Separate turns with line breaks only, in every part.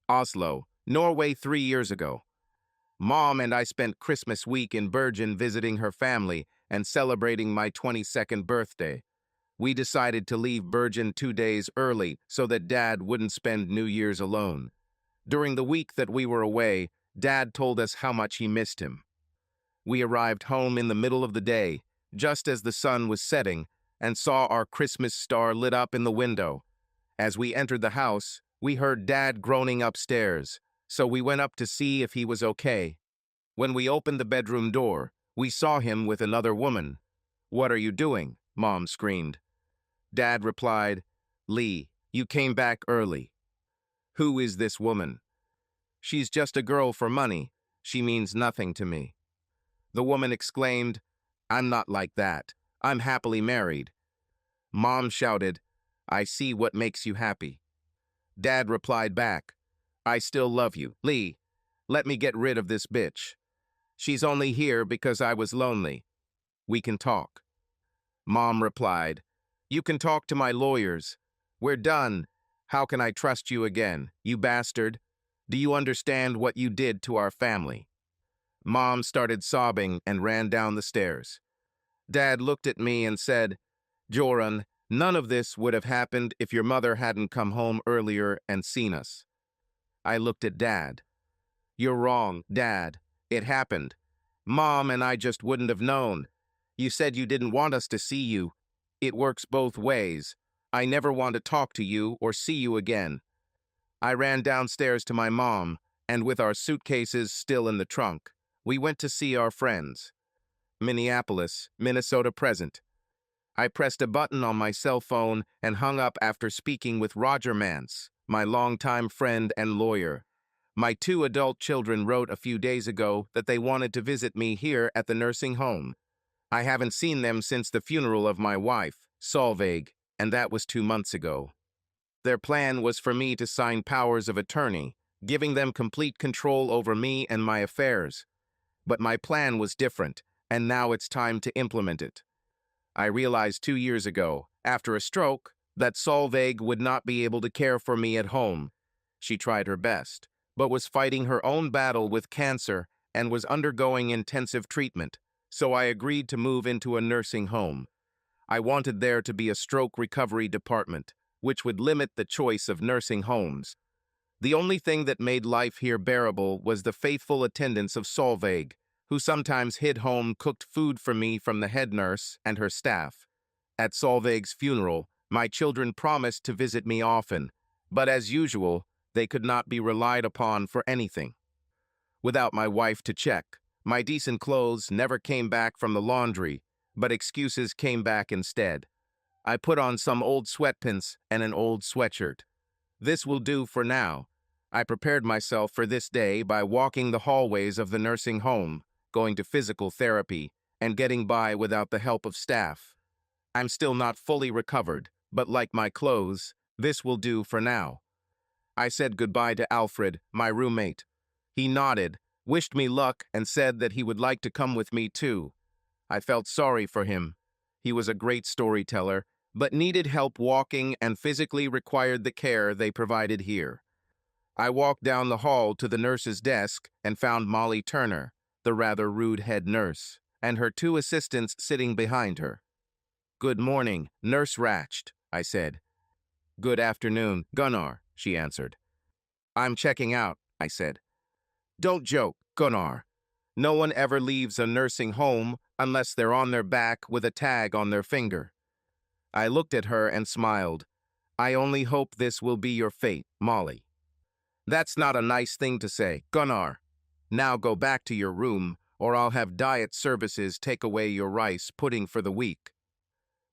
Oslo, Norway 3 years ago. Mom and I spent Christmas week in Bergen visiting her family and celebrating my 22nd birthday. We decided to leave Bergen 2 days early so that Dad wouldn't spend New Year's alone. During the week that we were away, Dad told us how much he missed him. We arrived home in the middle of the day, just as the sun was setting, and saw our Christmas star lit up in the window. As we entered the house, we heard Dad groaning upstairs, so we went up to see if he was okay. When we opened the bedroom door, we saw him with another woman. "What are you doing?" Mom screamed. Dad replied, "Lee, you came back early." "Who is this woman?" "She's just a girl for money. She means nothing to me." The woman exclaimed, "I'm not like that. I'm happily married." Mom shouted, "I see what makes you happy." Dad replied back, "I still love you. Lee, let me get rid of this bitch. She's only here because I was lonely. We can talk." Mom replied, "You can talk to my lawyers. We're done. How can I trust you again, you bastard? Do you understand what you did to our family?" Mom started sobbing and ran down the stairs. Dad looked at me and said, "Joran, none of this would have happened if your mother hadn't come home earlier and seen us." I looked at Dad. "You're wrong, Dad. It happened. Mom and I just wouldn't have known. You said you didn't want us to see you. It works both ways. I never want to talk to you or see you again." I ran downstairs to my mom, and with our suitcases still in the trunk, we went to see our friends. Minneapolis, Minnesota present. I pressed a button on my cell phone and hung up after speaking with Roger Mance, my longtime friend and lawyer. My 2 adult children wrote a few days ago that they wanted to visit me here at the nursing home. I haven't seen them since the funeral of my wife, Solveig, and that was 2 months ago. Their plan was for me to sign powers of attorney, giving them complete control over me and my affairs. But my plan was different, and now it's time to implement it. I realized 2 years ago, after a stroke, that Solveig would not be able to care for me at home. She tried her best, but was fighting her own battle with cancer and was undergoing intensive treatment, so I agreed to move into a nursing home. I wanted there to be a stroke recovery department, which would limit the choice of nursing homes. The only thing that made life here bearable was the faithful attendance of Solveig, who sometimes hid home cooked food for me from the head nurse and her staff. At Solveig's funeral, my children promised to visit me often, but as usual, they could not be relied upon for anything. Without my wife to check, my decent clothes never came back from the laundry, but excuses came back instead. I put on some old sweatpants and an old sweatshirt. This will do for now. I prepared myself for this day by walking the hallways of the nursing home, going to physical therapy, and getting by without the help of staff. I'm still not fully recovered, but like my clothes, this will do for now. I said goodbye to Alfred, my roommate. He nodded, wished me luck, and said that he would like to come with me too. I felt sorry for him. He was a great storyteller, but needed help walking and physically required the care they provided here. I walked down the hall to the nurse's desk and found Molly Turner, the rather rude head nurse, and her 2 assistants sitting behind her. "Good morning, Nurse Ratched," I said. "Good afternoon, Gunnar," she answered. "I'm checking out," I said. "Don't joke, Gunnar. No one ever leaves a nursing home unless they're on their back with a tag on their finger." I looked at her and smiled. "I only hope this will be your fate, Molly." "That's not a nice thing to say, Gunnar. Now go back to your room, or I'll have diet services take away your rice pudding for the week."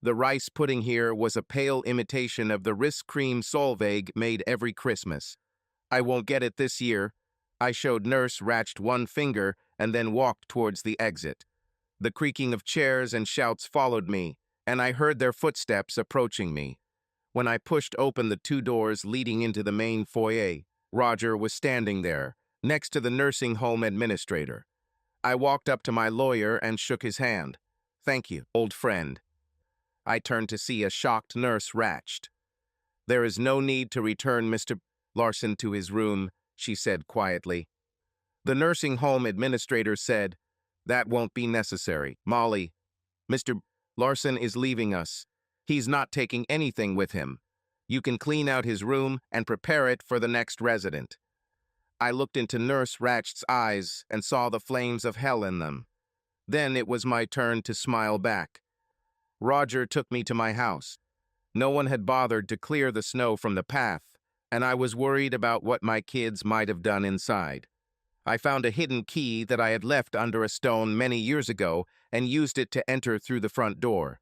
The rice pudding here was a pale imitation of the Rice cream Solveig made every Christmas. "I won't get it this year." I showed Nurse Ratched one finger and then walked towards the exit. The creaking of chairs and shouts followed me, and I heard their footsteps approaching me. When I pushed open the 2 doors leading into the main foyer, Roger was standing there, next to the nursing home administrator. I walked up to my lawyer and shook his hand. "Thank you, old friend." I turned to see a shocked Nurse Ratched. "There is no need to return Mr. Larson to his room. she said quietly. The nursing home administrator said, "That won't be necessary. Molly, Mr. Larson is leaving us. He's not taking anything with him. You can clean out his room and prepare it for the next resident." I looked into Nurse Ratch's eyes and saw the flames of hell in them. Then it was my turn to smile back. Roger took me to my house. No one had bothered to clear the snow from the path, and I was worried about what my kids might have done inside. I found a hidden key that I had left under a stone many years ago and used it to enter through the front door.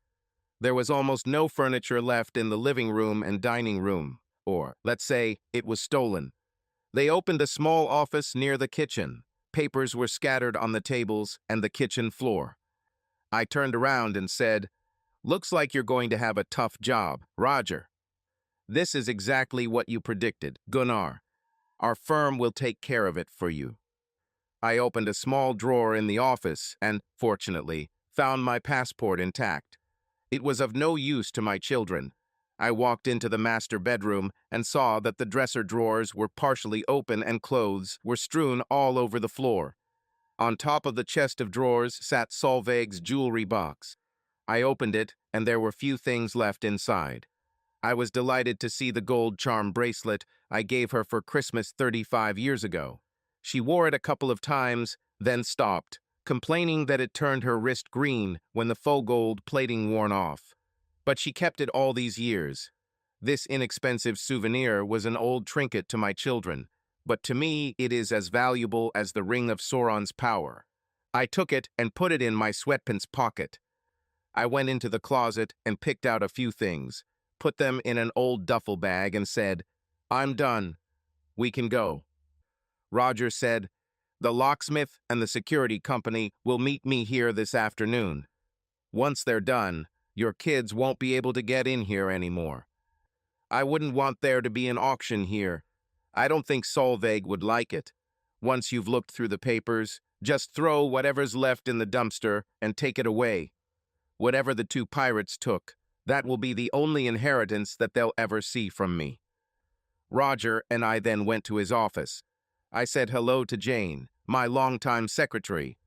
There was almost no furniture left in the living room and dining room, or, let's say, it was stolen. They opened a small office near the kitchen. Papers were scattered on the tables and the kitchen floor. I turned around and said, "Looks like you're going to have a tough job, Roger." "This is exactly what you predicted, Gunnar. Our firm will take care of it for you." I opened a small drawer in the office and, fortunately, found my passport intact. It was of no use to my children. I walked into the master bedroom and saw that the dresser drawers were partially open and clothes were strewn all over the floor. On top of the chest of drawers sat Solveig's jewelry box. I opened it, and there were few things left inside. I was delighted to see the gold charm bracelet I gave her for Christmas 35 years ago. She wore it a couple of times, then stopped, complaining that it turned her wrist green when the faux gold plating worn off. But she kept it all these years. This inexpensive souvenir was an old trinket to my children, but to me it is as valuable as the ring of Sauron's power. I took it and put it in my sweatpants pocket. I went into the closet and picked out a few things, put them in an old duffel bag and said, "I'm done. We can go." Roger said, "The locksmith and the security company will meet me here this afternoon. Once they're done, your kids won't be able to get in here anymore. I wouldn't want there to be an auction here. I don't think Solveig would like it. Once you've looked through the papers, just throw whatever's left in the dumpster and take it away. Whatever the two pirates took, that will be the only inheritance that they'll ever see from me." Roger and I then went to his office. I said hello to Jane, my longtime secretary.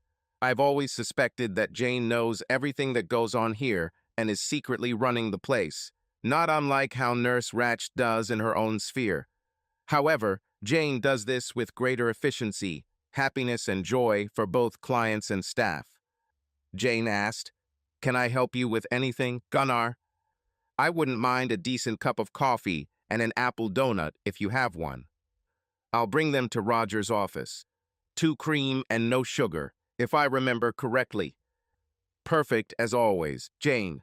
I've always suspected that Jane knows everything that goes on here and is secretly running the place, not unlike how Nurse Ratch does in her own sphere. However, Jane does this with greater efficiency, happiness, and joy for both clients and staff. Jane asked, "Can I help you with anything, Gunnar?" "I wouldn't mind a decent cup of coffee and an apple donut if you have one." "I'll bring them to Roger's office. 2 cream and no sugar, if I remember correctly." "Perfect as always, Jane."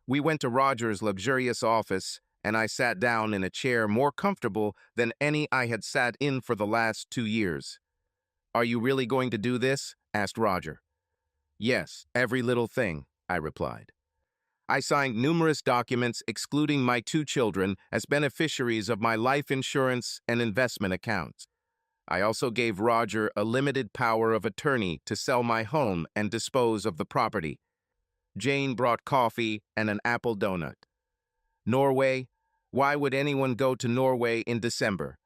We went to Roger's luxurious office, and I sat down in a chair more comfortable than any I had sat in for the last 2 years. "Are you really going to do this?" asked Roger. "Yes, every little thing," I replied. I signed numerous documents excluding my 2 children as beneficiaries of my life insurance and investment accounts. I also gave Roger a limited power of attorney to sell my home and dispose of the property. Jane brought coffee and an apple donut. "Norway? Why would anyone go to Norway in December?"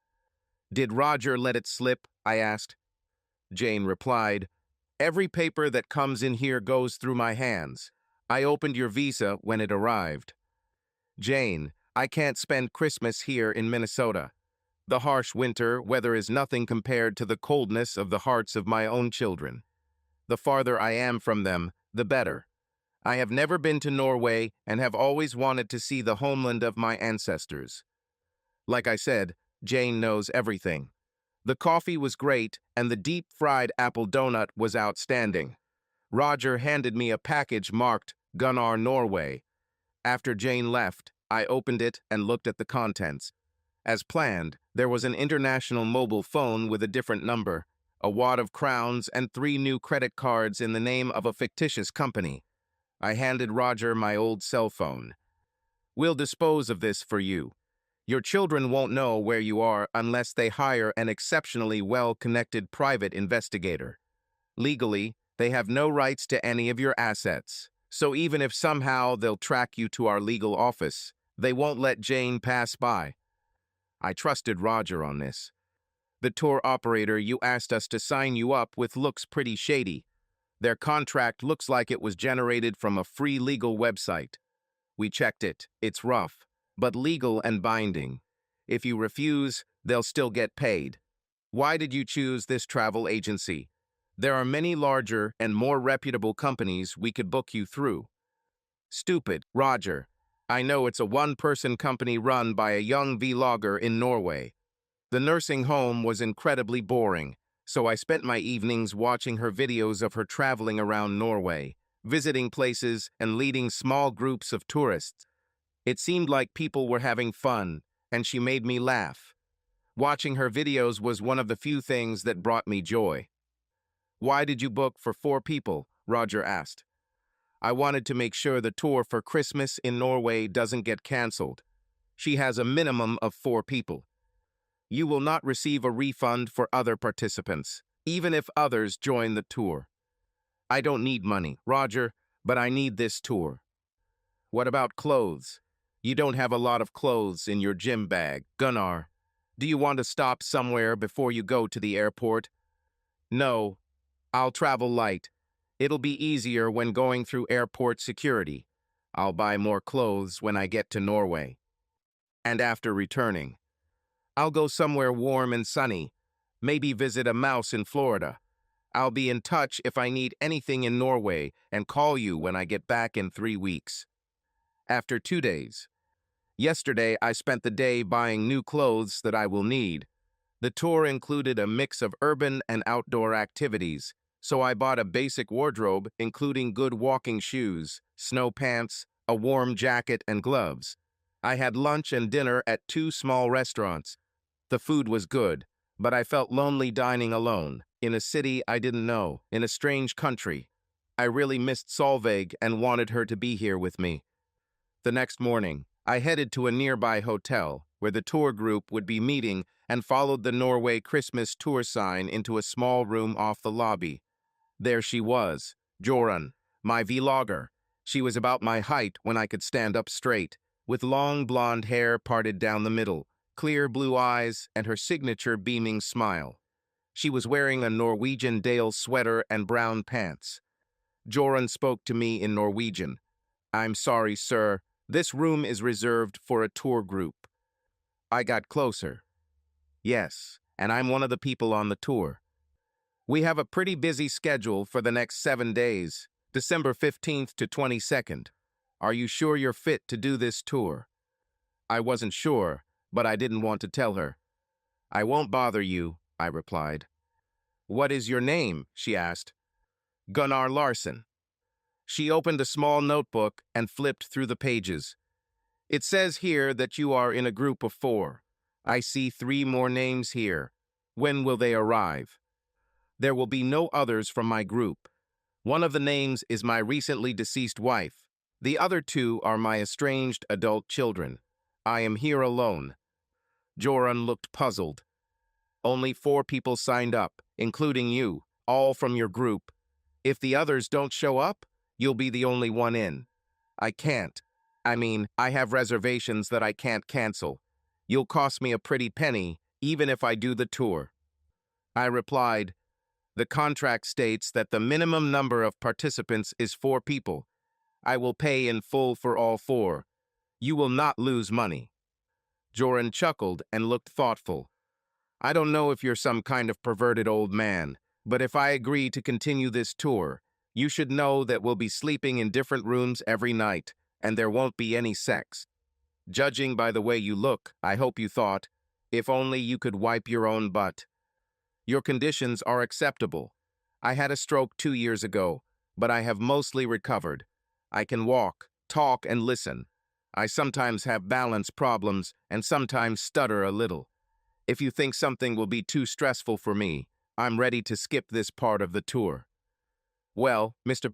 "Did Roger let it slip?" I asked. Jane replied, "Every paper that comes in here goes through my hands. I opened your visa when it arrived." "Jane, I can't spend Christmas here in Minnesota. The harsh winter weather is nothing compared to the coldness of the hearts of my own children. The farther I am from them, the better. I have never been to Norway and have always wanted to see the homeland of my ancestors." Like I said, Jane knows everything. The coffee was great, and the deep-fried apple donut was outstanding. Roger handed me a package marked Gunnar Norway. After Jane left, I opened it and looked at the contents. As planned, there was an international mobile phone with a different number, a wad of crowns, and 3 new credit cards in the name of a fictitious company. I handed Roger my old cell phone. "We'll dispose of this for you. Your children won't know where you are unless they hire an exceptionally well-connected private investigator. Legally, they have no rights to any of your assets, so even if somehow they'll track you to our legal office, they won't let Jane pass by." I trusted Roger on this. The tour operator you asked us to sign you up with looks pretty shady. Their contract looks like it was generated from a free legal website. We checked it. It's rough, but legal and binding. If you refuse, they'll still get paid. Why did you choose this travel agency? There are many larger and more reputable companies we could book you through. Stupid, Roger. I know it's a one-person company run by a young vlogger in Norway. The nursing home was incredibly boring, so I spent my evenings watching her videos of her traveling around Norway, visiting places and leading small groups of tourists. It seemed like people were having fun, and she made me laugh. Watching her videos was one of the few things that brought me joy. Why did you book for 4 people? Roger asked. I wanted to make sure the tour for Christmas in Norway doesn't get canceled. She has a minimum of 4 people. You will not receive a refund for other participants, even if others join the tour. I don't need money, Roger, but I need this tour. What about clothes? You don't have a lot of clothes in your gym bag, Gunnar. Do you want to stop somewhere before you go to the airport? No, I'll travel light. It'll be easier when going through airport security. I'll buy more clothes when I get to Norway. And after returning, I'll go somewhere warm and sunny, maybe visit a mouse in Florida. I'll be in touch if I need anything in Norway and call you when I get back in 3 weeks. After 2 days. Yesterday, I spent the day buying new clothes that I will need. The tour included a mix of urban and outdoor activities, so I bought a basic wardrobe including good walking shoes, snow pants, a warm jacket, and gloves. I had lunch and dinner at 2 small restaurants. The food was good, but I felt lonely dining alone, in a city I didn't know, in a strange country. I really missed Solveig and wanted her to be here with me. The next morning, I headed to a nearby hotel, where the tour group would be meeting, and followed the Norway Christmas tour sign into a small room off the lobby. There she was, Jorunn, my vlogger. She was about my height when I could stand up straight, with long blonde hair parted down the middle, clear blue eyes, and her signature beaming smile. She was wearing a Norwegian Dale sweater and brown pants. Jorunn spoke to me in Norwegian. I'm sorry, sir. This room is reserved for a tour group. I got closer. Yes, and I'm one of the people on the tour. We have a pretty busy schedule for the next 7 days, December 15th to 22nd. Are you sure you're fit to do this tour? I wasn't sure, but I didn't want to tell her. I won't bother you, I replied. What is your name? She asked. Gunnar Larsen. She opened a small notebook and flipped through the pages. It says here that you are in a group of 4. I see 3 more names here. When will they arrive? There will be no others from my group. One of the names is my recently deceased wife. The other 2 are my estranged adult children. I am here alone. Jorunn looked puzzled. Only 4 people signed up, including you, all from your group. If the others don't show up, you'll be the only one in. I can't. I have reservations that I can't cancel. You'll cost me a pretty penny, even if I do the tour. I replied, the contract states that the minimum number of participants is 4 people. I will pay in full for all 4. You will not lose money. Jorunn chuckled and looked thoughtful. I don't know if you're some kind of perverted old man, but if I agree to continue this tour, you should know that we'll be sleeping in different rooms every night, and there won't be any sex. Judging by the way you look, I hope you thought, if only you could wipe your own butt. Your conditions are acceptable. I had a stroke 2 years ago, but I have mostly recovered. I can walk, talk, and listen. I sometimes have balance problems and sometimes stutter a little. If you think something will be too stressful for me, I'm ready to skip this part of the tour. Well, Mr.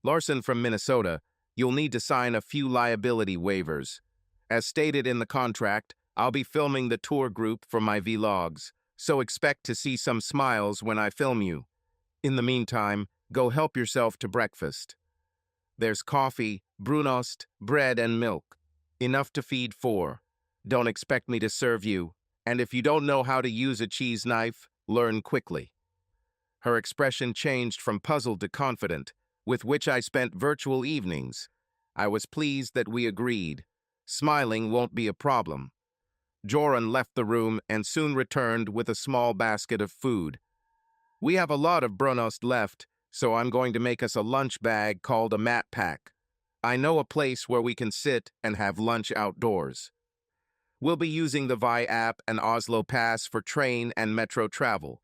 Larsen from Minnesota, you'll need to sign a few liability waivers. As stated in the contract, I'll be filming the tour group for my vlogs, so expect to see some smiles when I film you. In the meantime, go help yourself to breakfast. There's coffee, brunost, bread, and milk. Enough to feed 4. Don't expect me to serve you. And if you don't know how to use a cheese knife, learn quickly. Her expression changed from puzzled to confident, with which I spent virtual evenings. I was pleased that we agreed. Smiling won't be a problem. Joran left the room and soon returned with a small basket of food. We have a lot of brunost left, so I'm going to make us a lunch bag called a mat pack. I know a place where we can sit and have lunch outdoors. We'll be using the Vi app and Oslo Pass for train and metro travel.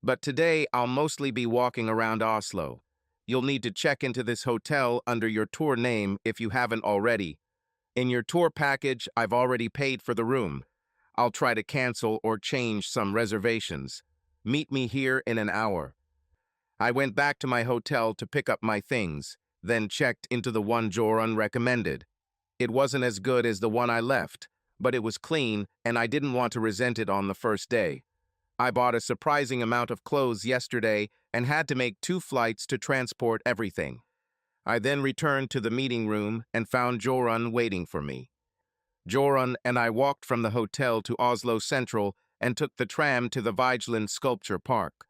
But today, I'll mostly be walking around Oslo. You'll need to check into this hotel under your tour name if you haven't already. In your tour package, I've already paid for the room. I'll try to cancel or change some reservations. Meet me here in an hour. I went back to my hotel to pick up my things, then checked into the one Joran recommended. It wasn't as good as the one I left, but it was clean and I didn't want to resent it on the first day. I bought a surprising amount of clothes yesterday and had to make 2 flights to transport everything. I then returned to the meeting room and found Joran waiting for me. Joran and I walked from the hotel to Oslo Central and took the tram to the Vigeland Sculpture Park.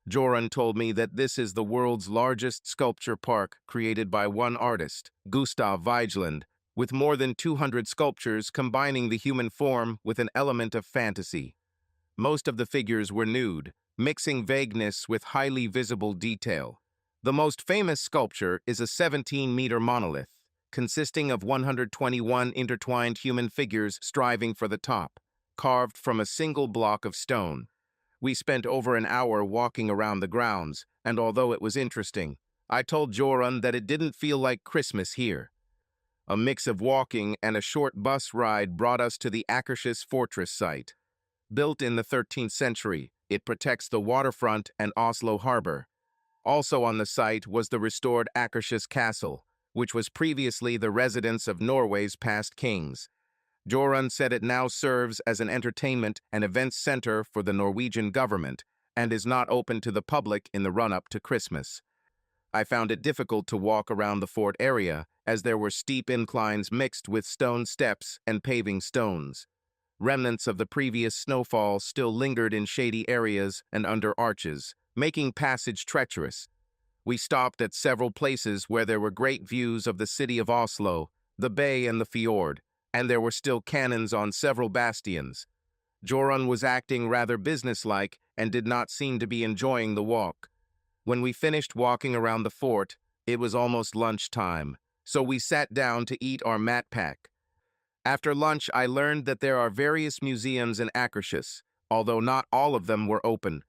Joran told me that this is the world's largest sculpture park created by one artist, Gustav Vigeland, with more than 200 sculptures combining the human form with an element of fantasy. Most of the figures were nude, mixing vagueness with highly visible detail. The most famous sculpture is a 17-meter monolith, consisting of 121 intertwined human figures striving for the top, carved from a single block of stone. We spent over an hour walking around the grounds, and although it was interesting, I told Joran that it didn't feel like Christmas here. A mix of walking and a short bus ride brought us to the Akershus fortress site. Built in the 13th century, it protects the waterfront and Oslo harbor. Also on the site was the restored Akershus castle, which was previously the residence of Norway's past kings. Joran said it now serves as an entertainment and events center for the Norwegian government and is not open to the public in the run-up to Christmas. I found it difficult to walk around the fort area as there were steep inclines mixed with stone steps and paving stones. Remnants of the previous snowfall still lingered in shady areas and under arches, making passage treacherous. We stopped at several places where there were great views of the city of Oslo, the bay and the fjord, and there were still cannons on several bastions. Joran was acting rather businesslike and did not seem to be enjoying the walk. When we finished walking around the fort, it was almost lunchtime, so we sat down to eat our mat pack. After lunch, I learned that there are various museums in Akershus, although not all of them were open.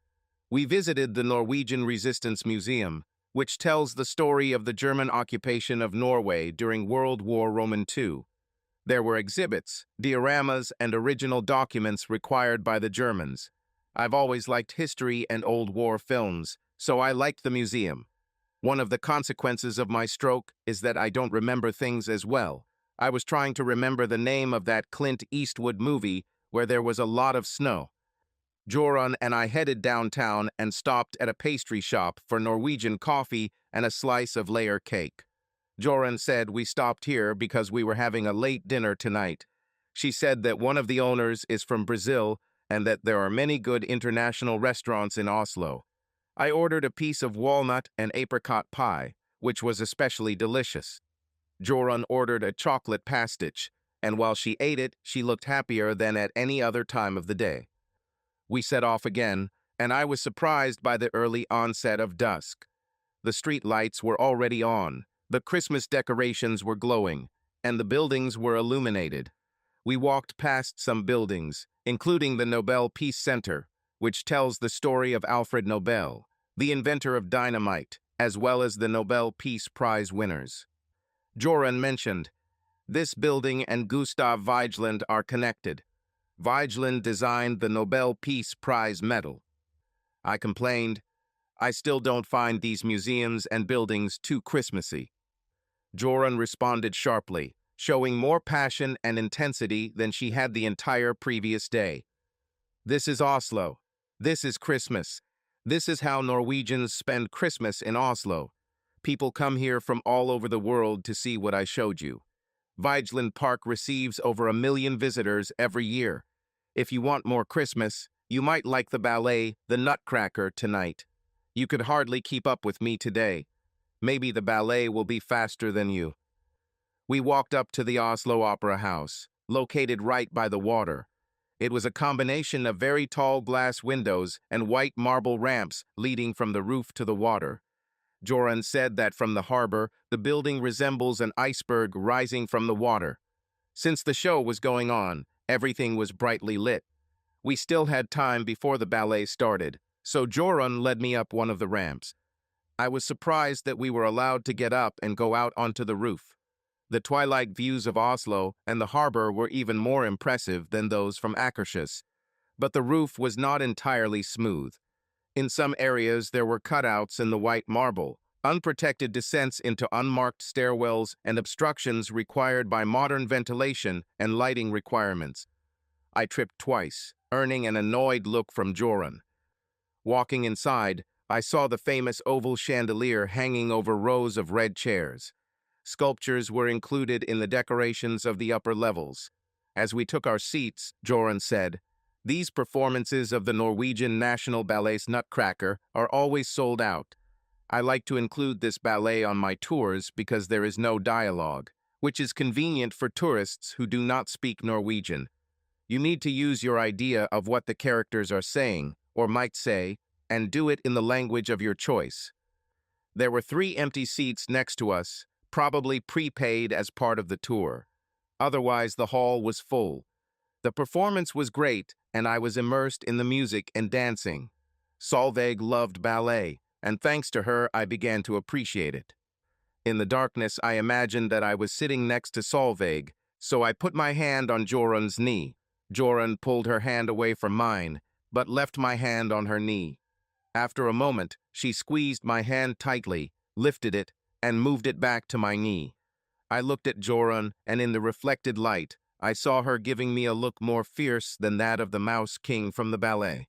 We visited the Norwegian Resistance Museum, which tells the story of the German occupation of Norway during World War II. There were exhibits, dioramas, and original documents required by the Germans. I've always liked history and old war films, so I liked the museum. One of the consequences of my stroke is that I don't remember things as well. I was trying to remember the name of that Clint Eastwood movie where there was a lot of snow. Joran and I headed downtown and stopped at a pastry shop for Norwegian coffee and a slice of layer cake. Joran said we stopped here because we were having a late dinner tonight. She said that one of the owners is from Brazil and that there are many good international restaurants in Oslo. I ordered a piece of walnut and apricot pie, which was especially delicious. Joran ordered a chocolate pastiche, and while she ate it, she looked happier than at any other time of the day. We set off again, and I was surprised by the early onset of dusk. The street lights were already on, the Christmas decorations were glowing, and the buildings were illuminated. We walked past some buildings, including the Nobel Peace Center, which tells the story of Alfred Nobel, the inventor of dynamite, as well as the Nobel Peace Prize winners. Joran mentioned, this building and Gustav Vigeland are connected. Vigeland designed the Nobel Peace Prize medal. I complained, I still don't find these museums and buildings too Christmassy. Joran responded sharply, showing more passion and intensity than she had the entire previous day. This is Oslo. This is Christmas. This is how Norwegians spend Christmas in Oslo. People come here from all over the world to see what I showed you. Vigeland Park receives over 1 million visitors every year. If you want more Christmas, you might like the ballet The Nutcracker tonight. You could hardly keep up with me today. Maybe the ballet will be faster than you. We walked up to the Oslo Opera House, located right by the water. It was a combination of very tall glass windows and white marble ramps leading from the roof to the water. Joran said that from the harbor, the building resembles an iceberg rising from the water. Since the show was going on, everything was brightly lit. We still had time before the ballet started, so Joran led me up one of the ramps. I was surprised that we were allowed to get up and go out onto the roof. The twilight views of Oslo and the harbor were even more impressive than those from Akershus. But the roof was not entirely smooth. In some areas, there were cutouts in the white marble, unprotected descents into unmarked stairwells, and obstructions required by modern ventilation and lighting requirements. I tripped twice, earning an annoyed look from Joran. Walking inside, I saw the famous oval chandelier hanging over rows of red chairs. Sculptures were included in the decorations of the upper levels. As we took our seats, Joran said, "These performances of the Norwegian National Ballet's Nutcracker are always sold out. I like to include this ballet on my tours because there is no dialogue, which is convenient for tourists who do not speak Norwegian. You need to use your idea of what the characters are saying, or might say, and do it in the language of your choice." There were 3 empty seats next to us, probably prepaid as part of the tour. Otherwise, the hall was full. The performance was great, and I was immersed in the music and dancing. Solveig loved ballet, and thanks to her, I began to appreciate it. In the darkness, I imagined that I was sitting next to Solveig, so I put my hand on Joran's knee. Joran pulled her hand away from mine, but left my hand on her knee. After a moment, she squeezed my hand tightly, lifted it, and moved it back to my knee. I looked at Joran, and in the reflected light, I saw her giving me a look more fierce than that of the Mouse King from the ballet.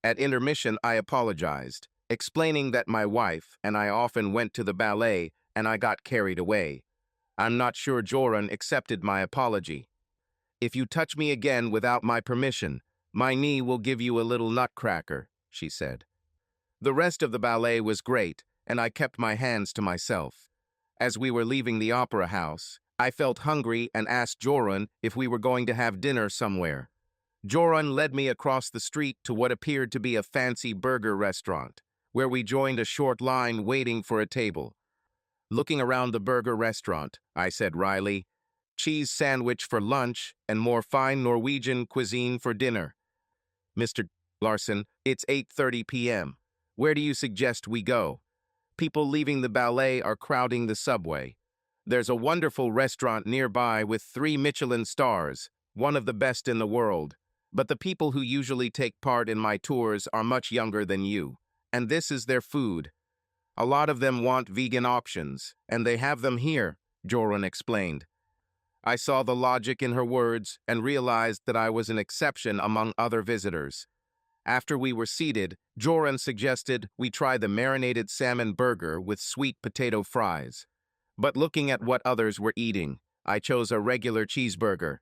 At intermission, I apologized, explaining that my wife and I often went to the ballet and I got carried away. I'm not sure Joran accepted my apology. "If you touch me again without my permission, my knee will give you a little nutcracker," she said. The rest of the ballet was great, and I kept my hands to myself. As we were leaving the opera house, I felt hungry and asked Joran if we were going to have dinner somewhere. Joran led me across the street to what appeared to be a fancy burger restaurant, where we joined a short line waiting for a table. Looking around the burger restaurant, I said wryly, "Cheese sandwich for lunch and more fine Norwegian cuisine for dinner." "Mr. Larson, it's 8:30 p.m. Where do you suggest we go? People leaving the ballet are crowding the subway. There's a wonderful restaurant nearby with 3 Michelin stars, one of the best in the world. But the people who usually take part in my tours are much younger than you, and this is their food. A lot of them want vegan options, and they have them here," Joran explained. I saw the logic in her words and realized that I was an exception among other visitors. After we were seated, Joran suggested we try the marinated salmon burger with sweet potato fries. But looking at what others were eating, I chose a regular cheeseburger.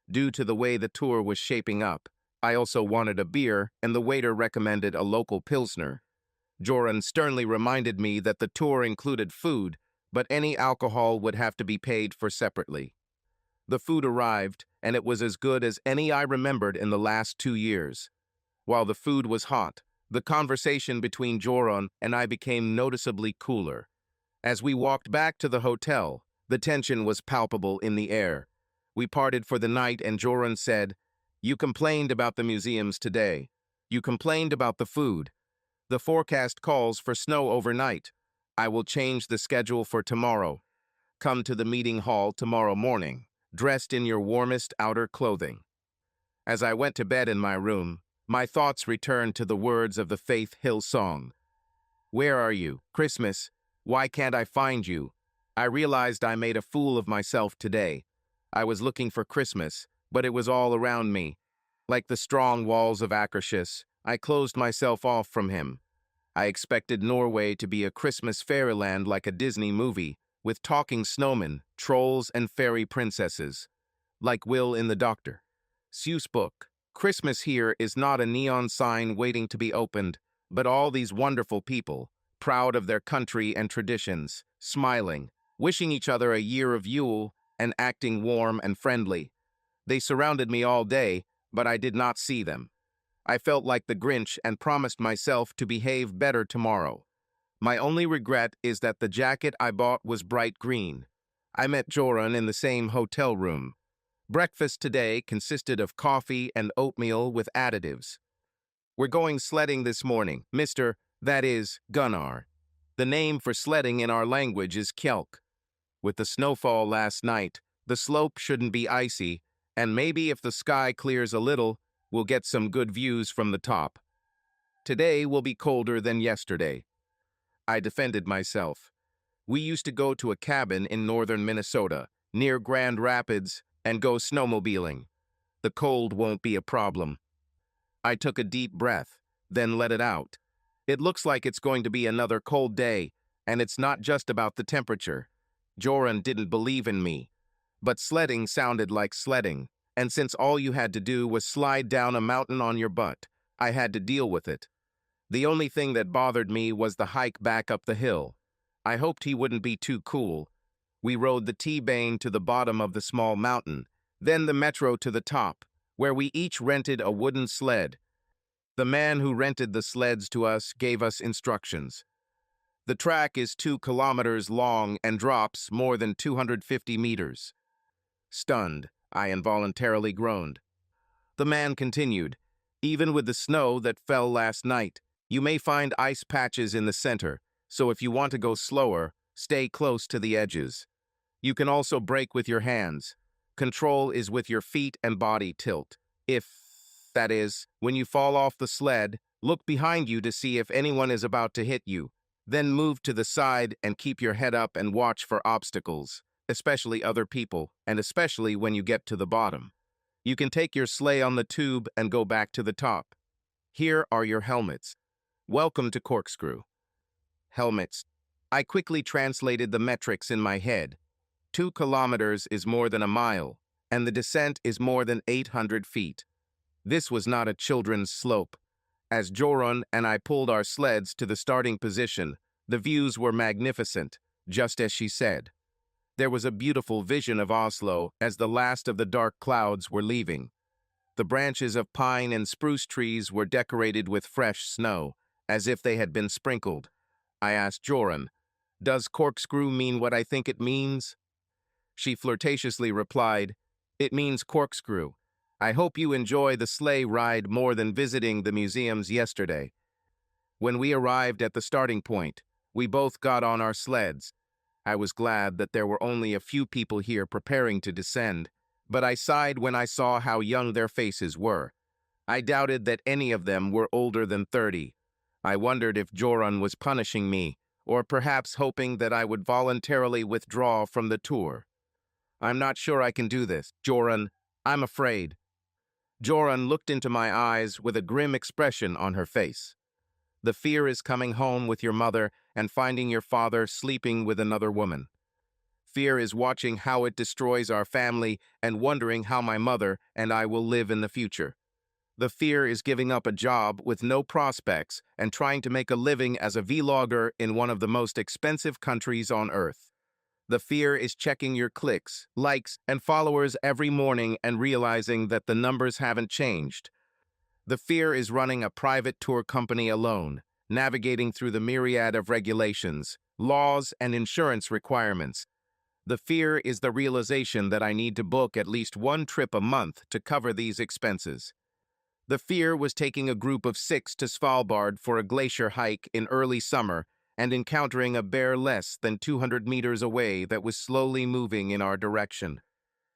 Due to the way the tour was shaping up, I also wanted a beer, and the waiter recommended a local Pilsner. Joran sternly reminded me that the tour included food, but any alcohol would have to be paid for separately. The food arrived, and it was as good as any I remembered in the last 2 years. While the food was hot, the conversation between Joran and I became noticeably cooler. As we walked back to the hotel, the tension was palpable in the air. We parted for the night and Joran said, "You complained about the museums today. You complained about the food. The forecast calls for snow overnight. I will change the schedule for tomorrow. Come to the meeting hall tomorrow morning, dressed in your warmest outer clothing." As I went to bed in my room, my thoughts returned to the words of the Faith Hill song. "Where are you, Christmas? Why can't I find you?" I realized I made a fool of myself today. I was looking for Christmas, but it was all around me. Like the strong walls of Akershus, I closed myself off from him. I expected Norway to be a Christmas fairyland like a Disney movie, with talking snowmen, trolls, and fairy princesses. Like Will in the Doctor Seuss book, Christmas here is not a neon sign waiting to be opened, but all these wonderful people, proud of their country and traditions, smiling, wishing each other a year of Yule, and acting warm and friendly. They surrounded me all day, but I did not see them. I felt like the Grinch and promised myself to behave better tomorrow. My only regret is that the jacket I bought was bright green. I met Joran in the same hotel room. Breakfast today consisted of coffee and oatmeal with additives. We're going sledding this morning, that is, Gunnar. The name for sledding in our language is Kjelk. With the snowfall last night, the slope shouldn't be icy, and maybe if the sky clears a little, we'll get some good views from the top. Today will be colder than yesterday. I defended myself. We used to go to a cabin in northern Minnesota, near Grand Rapids, and go snowmobiling. The cold won't be a problem. I took a deep breath, then let it out. It looks like it's going to be another cold day, and it's not just about the temperature. Joran didn't believe in me. But sledding sounded like sledding, and since all you had to do was slide down a mountain on your butt, I had to deal with it. The only thing that bothered me was the hike back up the hill. I hoped he wouldn't be too cool. We rode the T-Bane to the bottom of the small mountain, then the metro to the top, where we each rented a wooden sled. The man who rented the sleds to us gave us instructions. The track is 2 kilometers long and drops more than 250 meters. Stunned, I involuntarily groaned. The man continued, "Even with the snow that fell last night, you may find ice patches in the center, so if you want to go slower, stay close to the edges. You can also brake with your hands. Control is with your feet and body tilt. That is, when you fall off the sled, look behind you to see if anyone is about to hit you. Then move to the side and keep your head up and watch for obstacles, especially other people, and especially when you get to the bottom. You can take your sleigh on the tube and go back to the top. Here are your helmets. Welcome to Corkscrew." Helmets. I quickly translated the metrics in my head. 2 kilometers is more than a mile, and the descent is more than 800 feet. This was not a children's slope. As Joran and I pulled our sleds to the starting position, the views were magnificent, just as she said. There was a beautiful vision of Oslo as the last of the dark clouds were leaving. The branches of pine and spruce trees were decorated with fresh snow, as if they had been sprinkled. I asked Joran, "Does corkscrew mean what I think it means?" She flirtatiously replied, "It means corkscrew. I hope you enjoy the sleigh ride more than visiting the museums yesterday." When we arrived at the starting point, we both got on our sleds. I was glad that there were only a few people here preparing to descend, but I sighed when I saw how young their faces were. I doubted that any of them were older than 30. I wondered if Joran was punishing me, or perhaps hoping that I would voluntarily withdraw from the tour. "I'm not sure I can do this, Joran. I'm afraid." Joran looked into my eyes with a grim expression on her face. "The fear is coming home with your mother and finding your father sleeping with another woman. Fear is watching how it destroys our family and wondering how my mother and I will live in the future. The fear is giving up a job with no prospects and trying to make a living as a vlogger in one of the most expensive countries on earth. The fear is checking your clicks, likes, and followers every morning and realizing that the numbers haven't changed. The fear is running a private tour company alone, navigating through the myriad of regulations, laws, and insurance requirements. The fear is the realization that I need to book at least one trip a month to cover these expenses. The fear was taking a group of 6 to Svalbard for a glacier hike in early summer and encountering a bear less than 200 meters away that was slowly moving in our direction.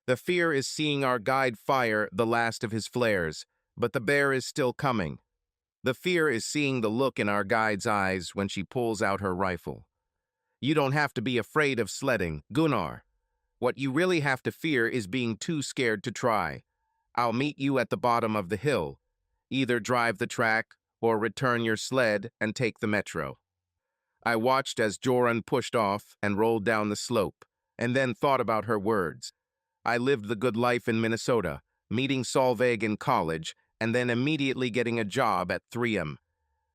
The fear is seeing our guide fire the last of his flares, but the bear is still coming. The fear is seeing the look in our guide's eyes when she pulls out her rifle. You don't have to be afraid of sledding, Gunnar. What you really have to fear is being too scared to try. I'll meet you at the bottom of the hill. Either drive the track or return your sled and take the metro." I watched as Joran pushed off and rolled down the slope, and then thought about her words. I lived the good life in Minnesota, meeting Solveig in college, and then immediately getting a job at 3M.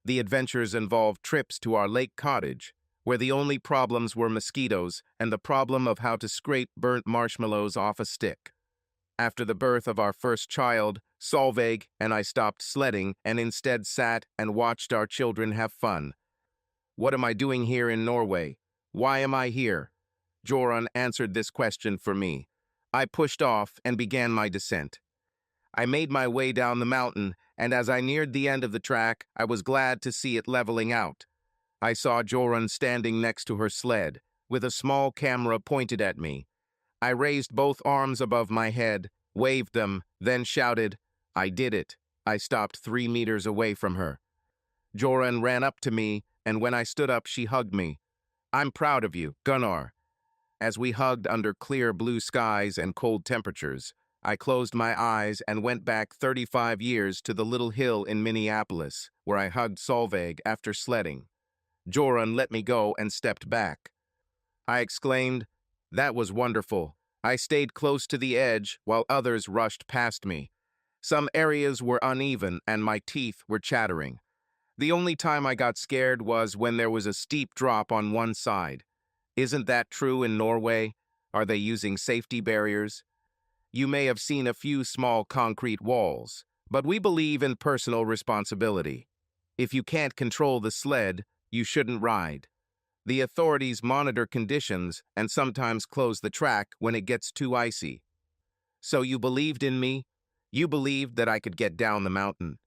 The adventures involved trips to our lake cottage, where the only problems were mosquitoes and the problem of how to scrape burnt marshmallows off a stick. After the birth of our first child, Solveig and I stopped sledding and instead sat and watched our children have fun. What am I doing here in Norway? Why am I here? Joran answered this question for me. I pushed off and began my descent. I made my way down the mountain, and as I neared the end of the track, I was glad to see it leveling out. I saw Joran standing next to her sled, with a small camera pointed at me. I raised both arms above my head, waved them, then shouted, "I did it." I stopped 3 meters away from her. Joran ran up to me, and when I stood up, she hugged me. "I'm proud of you, Gunnar." As we hugged under clear blue skies and cold temperatures, I closed my eyes and went back 35 years to the little hill in Minneapolis, where I hugged Solveig after sledding. Joran let me go and stepped back. I exclaimed, "That was wonderful." I stayed close to the edge while others rushed past me. Some areas were uneven and my teeth were chattering. The only time I got scared was when there was a steep drop on one side. Isn't that true in Norway? Are they using safety barriers? You may have seen a few small concrete walls, but we believe in personal responsibility. If you can't control the sled, you shouldn't ride. The authorities monitor conditions and sometimes close the track when it gets too icy. So you believed in me? You believed that I could get down the mountain.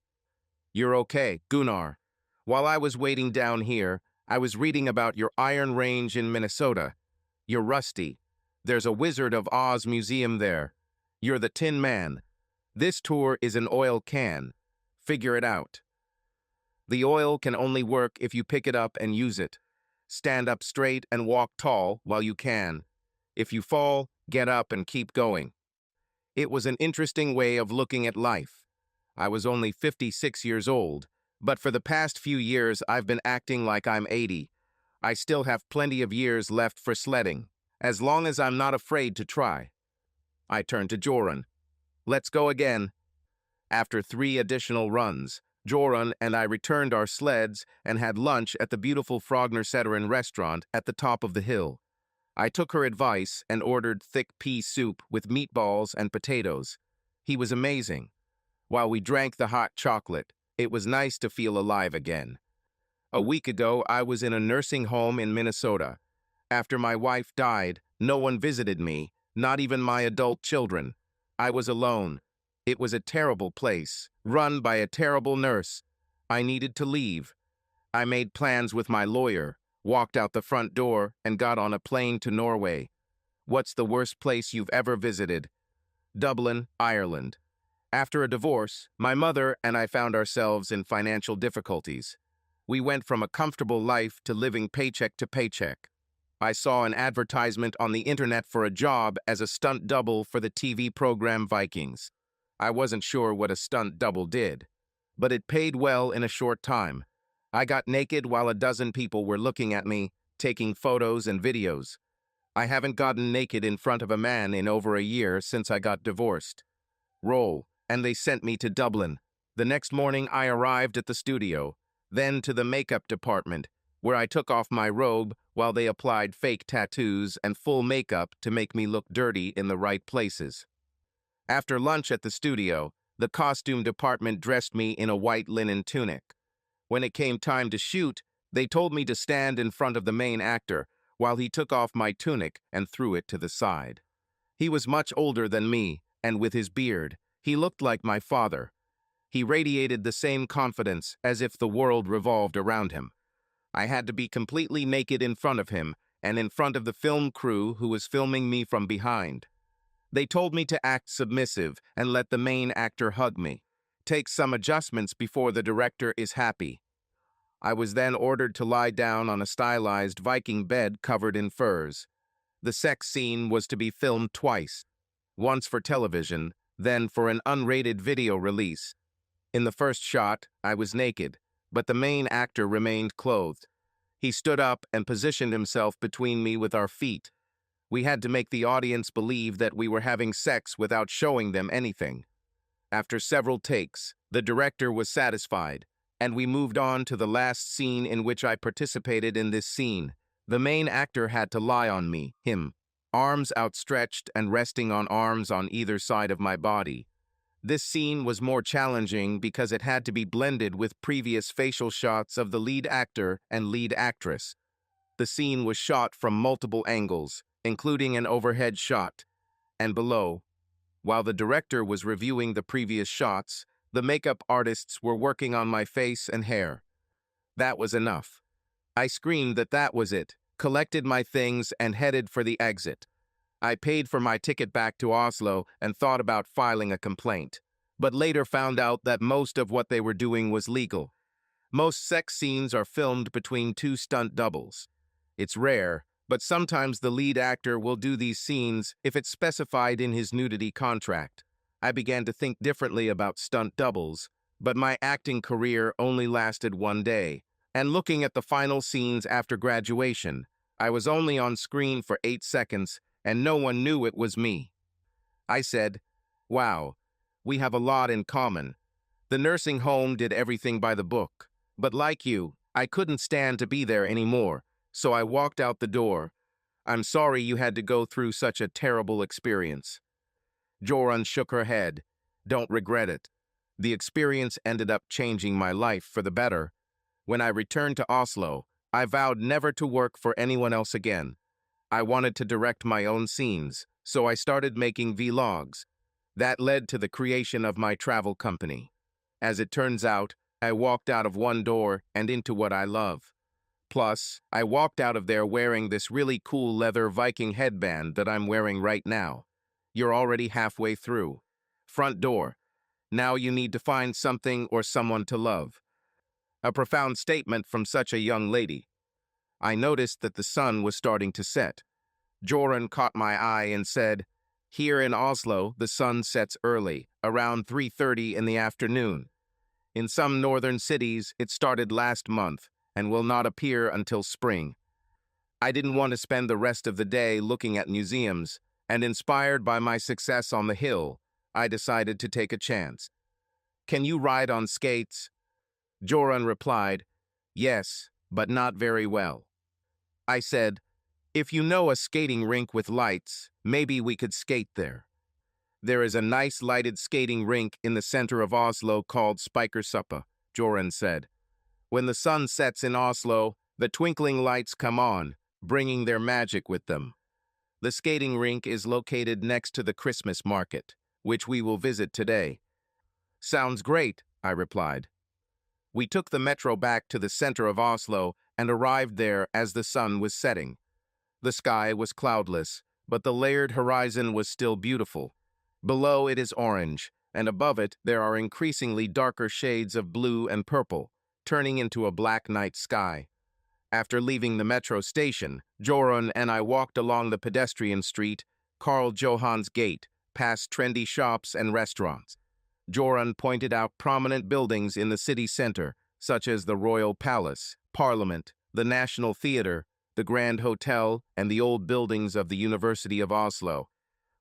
You're okay, Gunnar. While I was waiting down here, I was reading about your Iron Range in Minnesota. You're rusty. There's a Wizard of Oz museum there. You're the Tin Man. This tour is an oil can. Figure it out. The oil can only work if you pick it up and use it. Stand up straight and walk tall while you can. If you fall, get up and keep going. It was an interesting way of looking at life. I was only 56 years old, but for the past few years I've been acting like I'm 80. I still have plenty of years left for sledding, as long as I'm not afraid to try. I turned to Joran. Let's go again. After 3 additional runs, Joran and I returned our sleds and had lunch at the beautiful Frognerseteren restaurant at the top of the hill. I took her advice and ordered thick pea soup with meatballs and potatoes. He was amazing. While we drank the hot chocolate, it was nice to feel alive again. A week ago, I was in a nursing home in Minnesota. After my wife died, no one visited me, not even my adult children. I was alone. It was a terrible place, run by a terrible nurse. I needed to leave. I made plans with my lawyer, walked out the front door, and got on a plane to Norway. What's the worst place you've ever visited? Dublin, Ireland. After a divorce, my mother and I found ourselves in financial difficulties. We went from a comfortable life to living paycheck to paycheck. I saw an advertisement on the internet for a job as a stunt double for the TV program Vikings. I wasn't sure what a stunt double did, but it paid well in a short time. I got naked while a dozen people were looking at me, taking photos and videos. I haven't gotten naked in front of a man in over a year since I got divorced. Roll, and they sent me to Dublin. The next morning I arrived at the studio, then to the makeup department, where I took off my robe while they applied fake tattoos and full makeup to make me look dirty in the right places. After lunch at the studio, the costume department dressed me in a white linen tunic. When it came time to shoot, they told me to stand in front of the main actor while he took off my tunic and threw it to the side. He was much older than me, and with his beard, he looked like my father. He radiated the same confidence as if the world revolved around him. I had to be completely naked in front of him and in front of the film crew who was filming me from behind. They told me to act submissive and let the main actor hug me. Take some adjustments before the director is happy. I was then ordered to lie down on a stylized Viking bed covered in furs. The sex scene was to be filmed twice, once for television, then for an unrated video release. In the first shot, I was naked, but the main actor remained clothed. He stood up and positioned himself between me with our feet. We had to make the audience believe that we were having sex without showing them anything. After several takes, The director was satisfied, and we moved on to the last scene in which I participated in this scene. The main actor had to lie on me, him, arms outstretched and resting on arms on either side of my body. This scene was more challenging because it had to be blended with previous facial shots of the lead actor and lead actress. The scene was shot from multiple angles, including an overhead shot, and below. While the director was reviewing the previous shots, the makeup artists were working on my face and hair. That was enough. I screamed that was it, collected my things, and headed for the exit. I paid for my ticket back to Oslo and thought about filing a complaint, but later found out that most of what they were doing was legal. Most sex scenes are filmed between two stunt doubles. It's rare, but sometimes the lead actor will do these scenes if it's specified in his nudity contract. I began to think differently about stunt doubles, but my acting career only lasted one day. And looking at the final scenes after graduation, I was only on screen for 8 seconds, and no one knew it was me. I said, "Wow, we have a lot in common." The nursing home did everything by the book, but like you, I couldn't stand to be there anymore, so I walked out the door. "I'm sorry you had to go through such a terrible experience." Jorun shook her head. "Don't regret it. The experience ended up changing my life for the better. When I returned to Oslo, I vowed never to work for anyone else again. I wanted to direct my own scenes, so I started making vlogs. That led to the creation of my travel company. As it turns out, I walked out of one door and into what I love. Plus, I walked out of there wearing this really cool leather Viking headband that I'm wearing right now. You're already halfway through. Front door. Now you need to find something or someone to love." A profound statement from such a young lady. I noticed that the sun was starting to set. Jorun caught my eye and said, "Here in Oslo, the sun sets early, around 3:30 in the afternoon. In some northern cities, it started last month and will not appear until spring." I didn't want to spend the rest of the day looking at museums, and inspired by my success on the hill, I decided to take a chance. "Can you ride on skates?" Jorun replied, "Yes, but not very well." I said, "If you know a skating rink with lights, maybe we could skate there." "There is a nice lighted skating rink in the center of Oslo called Spikersuppa," Jorun said. "When the sun sets in Oslo, the twinkling lights come on, bringing their magic with them. The skating rink is located next to the Christmas market, which we will visit today." "Sounds great," I replied. We took the metro back to the center of Oslo and arrived there as the sun was setting. The sky was cloudless, but the layered horizon was still beautiful. Below it is orange, and above it there are increasingly darker shades of blue and purple, turning into a black night sky. After leaving the metro station, Jorun and I walked along the pedestrian street, Karl Johans Gate, past trendy shops and restaurants. Jorun pointed out prominent buildings in the city center, such as the Royal Palace, Parliament, the National Theatre, the Grand Hotel, and the old buildings of the University of Oslo.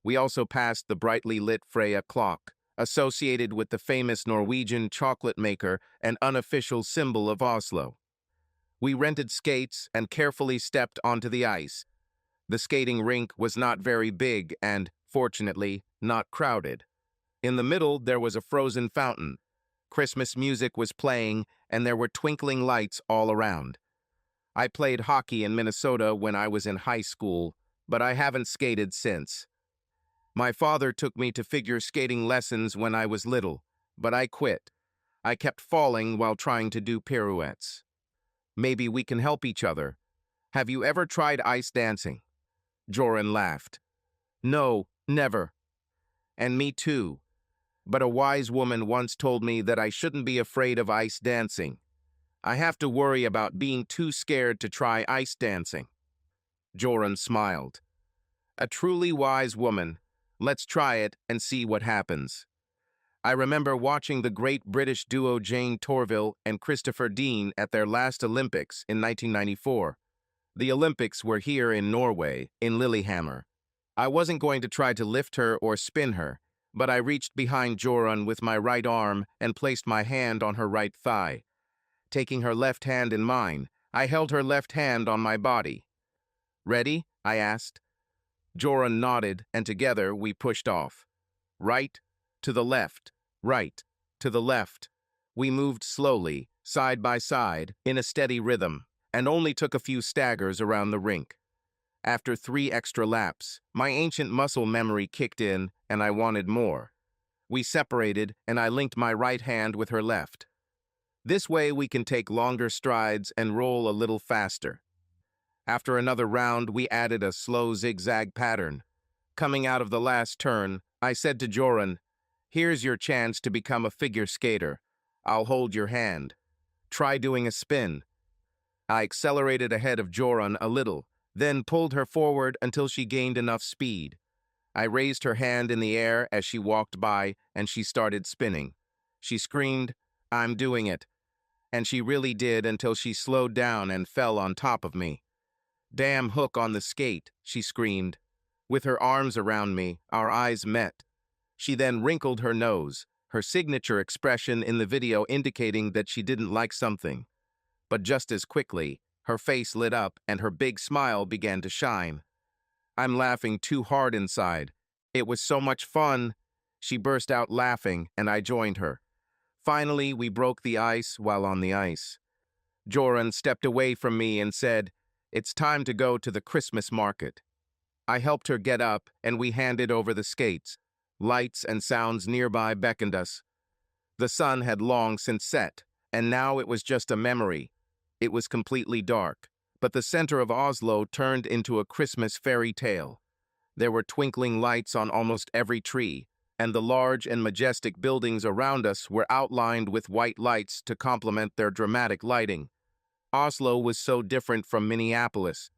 We also passed the brightly lit Freya clock, associated with the famous Norwegian chocolate maker and unofficial symbol of Oslo. We rented skates and carefully stepped onto the ice. The skating rink was not very big and, fortunately, not crowded. In the middle, there was a frozen fountain. Christmas music was playing, and there were twinkling lights all around. I played hockey in Minnesota when I was in high school, but I haven't skated since. My father took me to figure skating lessons when I was little, but I quit. I kept falling while trying to do pirouettes. Maybe we can help each other. Have you ever tried ice dancing?" Jorun laughed. "No, never." "And me too. But a wise woman once told me that I shouldn't be afraid of ice dancing. I have to worry about being too scared to try ice dancing." Jorun smiled. "A truly wise woman. Let's try it and see what happens." I remember watching the great British duo Jane Torville and Christopher Dean at their last Olympics in 1994. The Olympics were here in Norway, in Lillehammer. I wasn't going to try to lift her or spin her, but I reached behind Joran with my right arm and placed my hand on her right thigh. Taking her left hand in mine, I held her left hand on my body. "Ready?" I asked. Joran nodded, and together we pushed off. Right, to the left, right, to the left. We moved slowly, side by side, in a steady rhythm, and only took a few staggers around the rink. After 3 extra laps, my ancient muscle memory kicked in, and I wanted more. We separated, and I linked my right hand with her left. This way we can take longer strides and roll a little faster. After another round, we added a slow zigzag pattern. Coming out of the last turn, I said to Joran, "Here's your chance to become a figure skater. I'll hold your hand. Try doing a spin." I accelerated ahead of Joran a little, then pulled her forward until she gained enough speed. I raised her hand in the air as she walked by, and she started spinning. She screamed, "I'm doing it." And she really did until she slowed down and fell on top of me. "Damn hook on the skate," she screamed. With her arms around me, our eyes met. She then wrinkled her nose, her signature expression in the video indicating that she didn't like something. But just as quickly, her face lit up and her big smile began to shine. I'm laughing too hard inside. It was so much fun. She burst out laughing, and I joined her. Finally, we broke the ice while on the ice. Joran stepped away from me and said, "It's time to go to the Christmas market." I helped her get up, and we handed over the skates. Lights and sounds nearby beckoned us. The sun had long since set, and now it was just a memory. It was completely dark, but the center of Oslo turned into a Christmas fairy tale. There were twinkling lights on almost every tree, and the large and majestic buildings around us were outlined with white lights to complement their dramatic lighting. Oslo was so different from Minneapolis.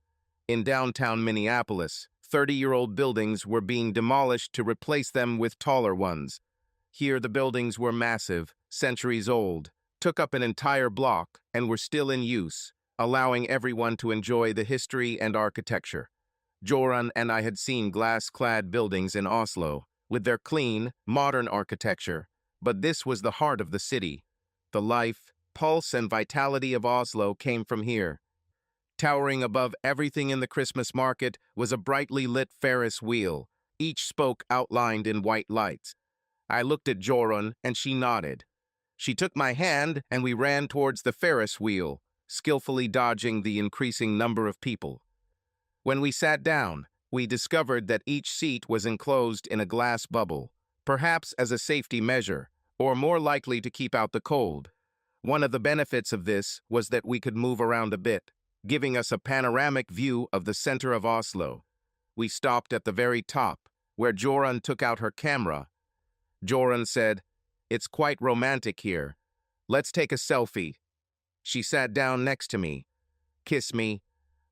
In downtown Minneapolis, 30-year-old buildings were being demolished to replace them with taller ones. Here the buildings were massive, centuries old, took up an entire block, and were still in use, allowing everyone to enjoy the history and architecture. Joran and I had seen glass-clad buildings in Oslo, with their clean, modern architecture, but this was the heart of the city. The life, pulse, and vitality of Oslo came from here. Towering above everything in the Christmas market was a brightly lit Ferris wheel, each spoke outlined in white lights. I looked at Joran, and she nodded. She took my hand, and we ran towards the Ferris wheel, skillfully dodging the increasing number of people. When we sat down, we discovered that each seat was enclosed in a glass bubble, perhaps as a safety measure, or more likely to keep out the cold. One of the benefits of this was that we could move around a bit, giving us a panoramic view of the center of Oslo. We stopped at the very top, where Joran took out her camera. Joran said, "It's quite romantic here. Let's take a selfie." She sat down next to me. "Kiss me."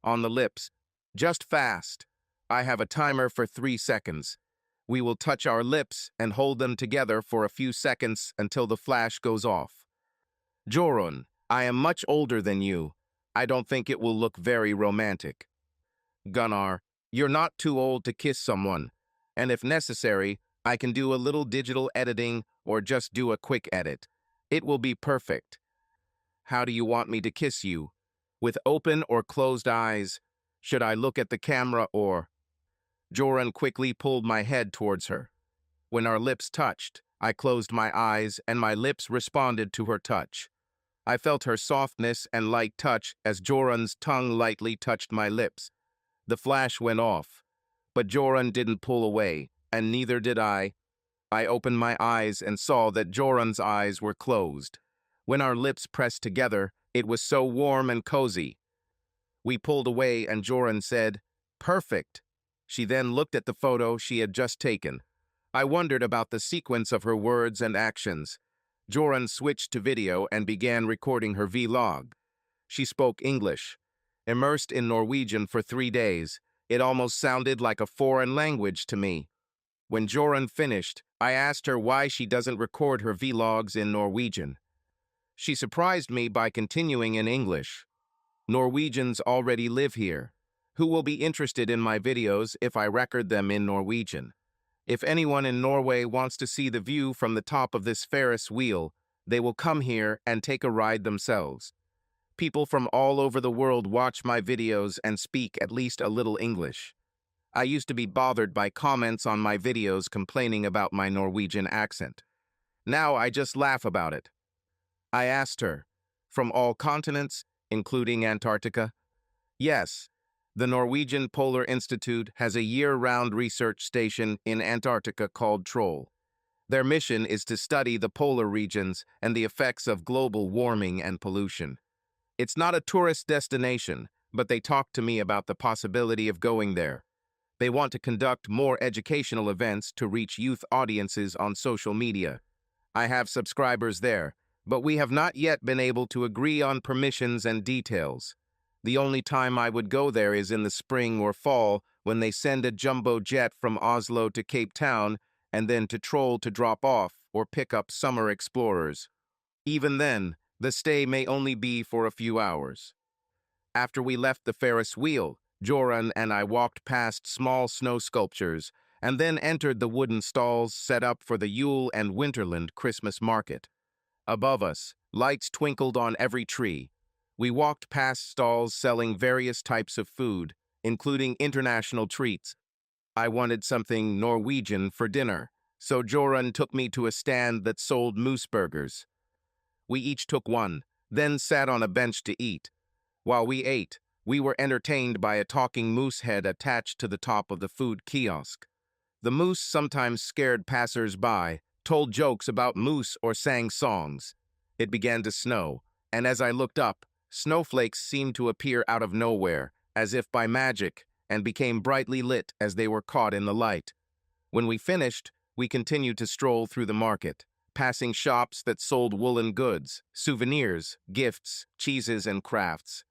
On the lips. "Just fast. I have a timer for 3 seconds. We will touch our lips and hold them together for a few seconds until the flash goes off." "Joran, I am much older than you. I don't think it will look very romantic." "Gunnar, you're not too old to kiss someone, and if necessary, I can do a little digital editing or just do a quick edit. It will be perfect." "How do you want me to kiss you? With open or closed eyes? Should I look at the camera or—" Joran quickly pulled my head towards her. When our lips touched, I closed my eyes and my lips responded to her touch. I felt her softness and light touch as Joran's tongue lightly touched my lips. The flash went off, but Joran didn't pull away, and neither did I. I opened my eyes and saw that Joran's eyes were closed. When our lips pressed together, it was so warm and cozy. We pulled away and Joran said, "Perfect." She then looked at the photo she had just taken. I wondered about the sequence of her words and actions. Joran switched to video and began recording her vlog. She spoke English. Immersed in Norwegian for 3 days, it almost sounded like a foreign language to me. When Joran finished, I asked her why she doesn't record her vlogs in Norwegian. She surprised me by continuing in English. "Norwegians already live here. Who will be interested in my videos if I record them in Norwegian? If anyone in Norway wants to see the view from the top of this Ferris wheel, they will come here and take a ride themselves. People from all over the world watch my videos and speak at least a little English. I used to be bothered by comments on my videos complaining about my Norwegian accent. Now I just laugh about it. I asked her, from all continents, including Antarctica? Yes. The Norwegian Polar Institute has a year-round research station in Antarctica called Troll. Their mission is to study the polar regions and the effects of global warming and pollution. It's not a tourist destination, but they talked to me about the possibility of going there. They want to conduct more educational events to reach youth audiences on social media. I have subscribers there, but we have not yet been able to agree on permissions and details. The only time I would go there is in the spring or fall when they send a jumbo jet from Oslo to Cape Town and then to Troll to drop off or pick up summer explorers. Even then, the stay may only be for a few hours. After we left the Ferris wheel, Joran and I walked past small snow sculptures and then entered the wooden stalls set up for the Yule and Winterland Christmas market. Above us, lights twinkled on every tree. We walked past stalls selling various types of food, including international treats. I wanted something Norwegian for dinner, so Joran took me to a stand that sold moose burgers. We each took one, then sat on a bench to eat. While we ate, we were entertained by a talking moose head attached to the top of the food kiosk. The moose sometimes scared passers-by, told jokes about moose or sang songs. It began to snow, and as I looked up, snowflakes seemed to appear out of nowhere, as if by magic, and became brightly lit as they were caught in the light. When we finished, we continued to stroll through the market, passing shops that sold woolen goods, souvenirs, gifts, cheeses, and crafts.